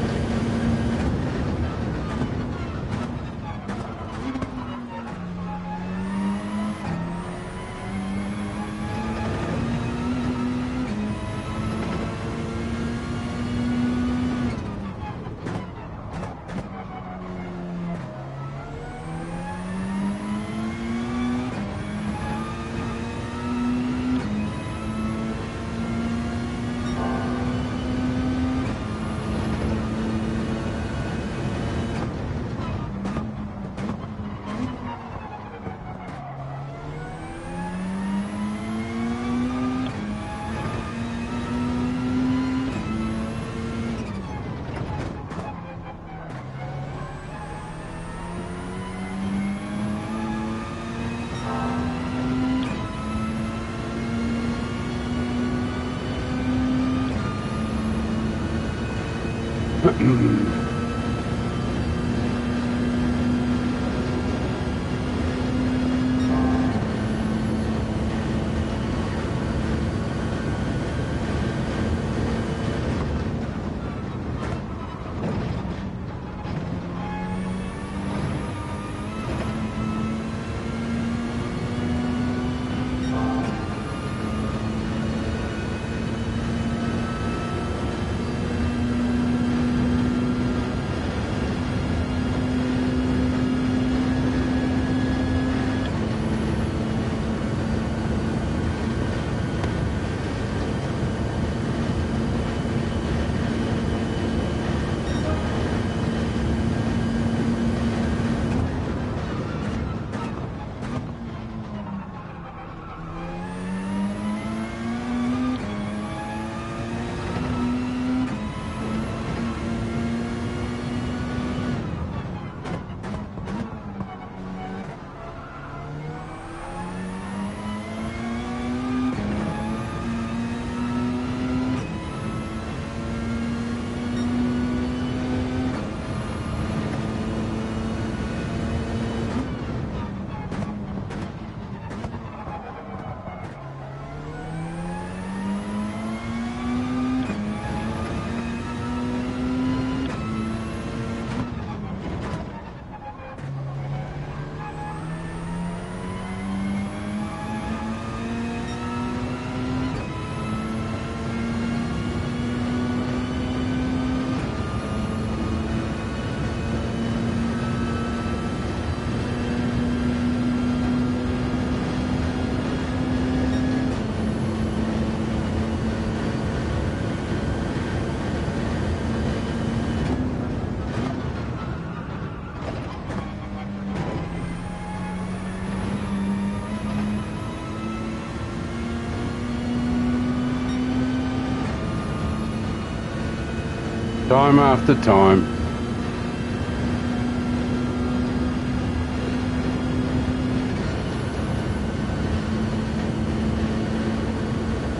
S1: Time after time.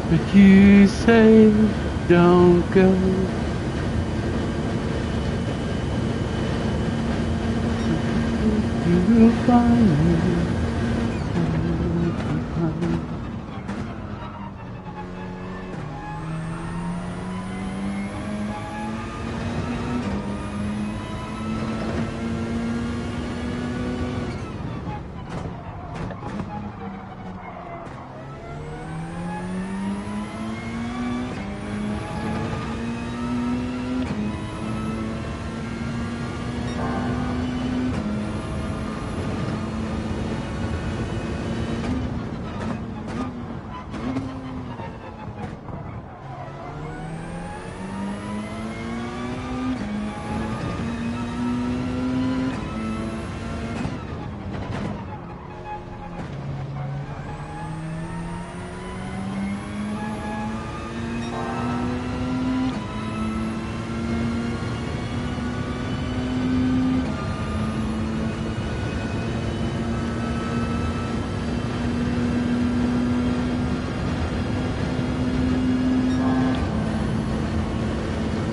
S1: But you say don't go. You will find me.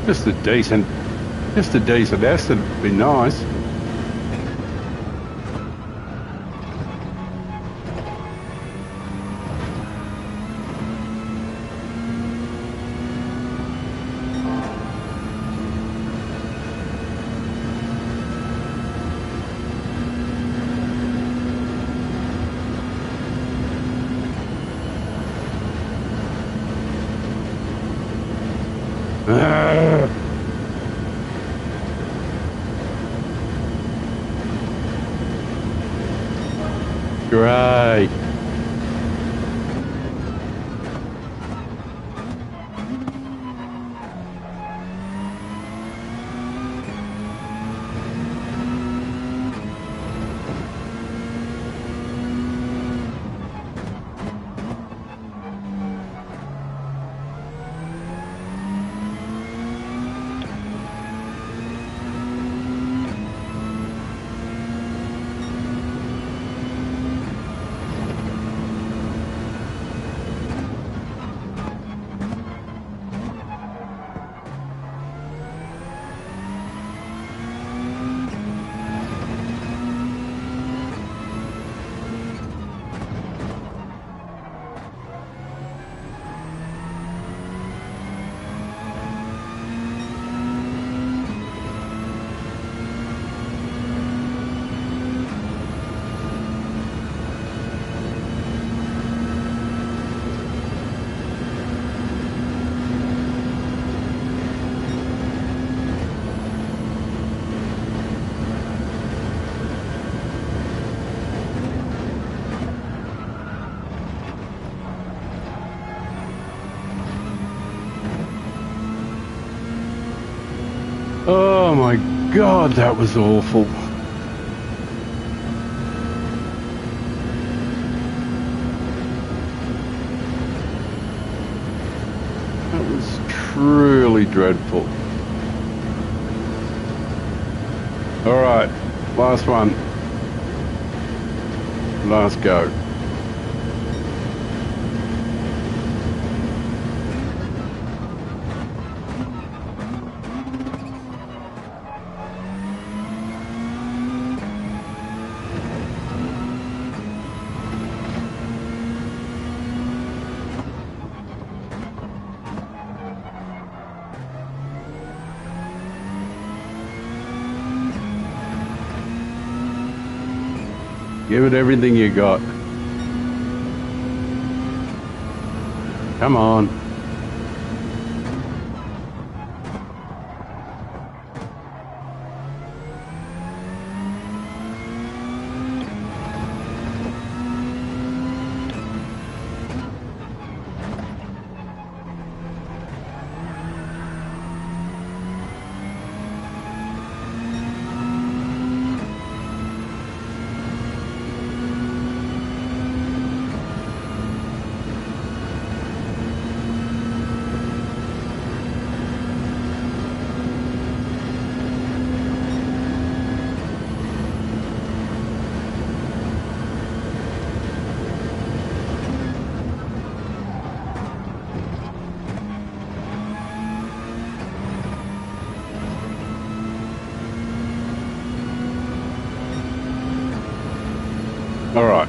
S1: Just a decent acid would be nice. Great. Oh my God, that was awful. That was truly dreadful. All right, last one. Last go. Give it everything you got. Come on. All right,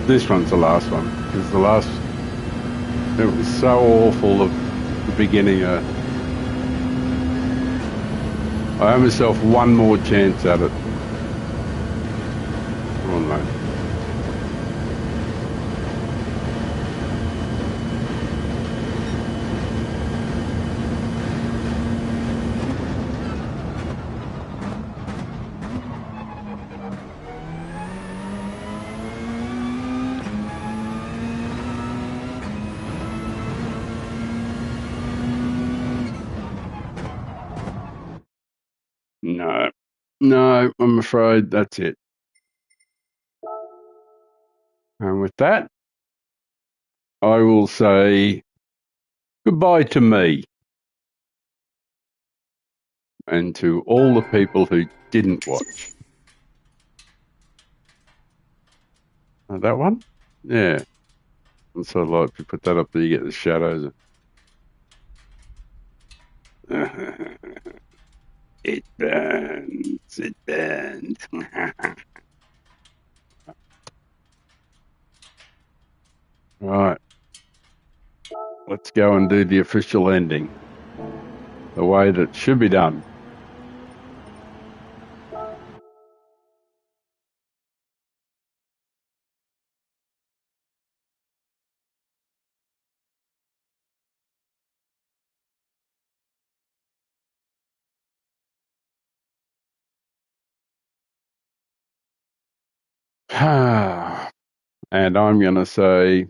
S1: this one's the last one because it was so awful. The beginning. I owe myself one more chance at it. Come on, mate. No, no, I'm afraid that's it. And with that, I will say goodbye to me and to all the people who didn't watch. That one? Yeah. And so like if you put that up there, you get the shadows. It burns. It burns. Right. Let's go and do the official ending the way that it should be done. And I'm going to say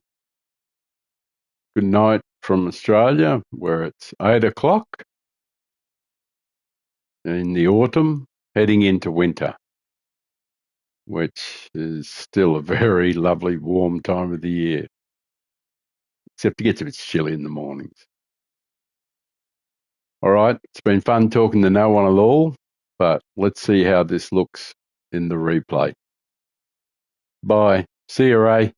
S1: good night from Australia, where it's 8 o'clock in the autumn, heading into winter, which is still a very lovely, warm time of the year, except it gets a bit chilly in the mornings. All right, it's been fun talking to no one at all, but let's see how this looks in the replay. Bye. See you, Ray.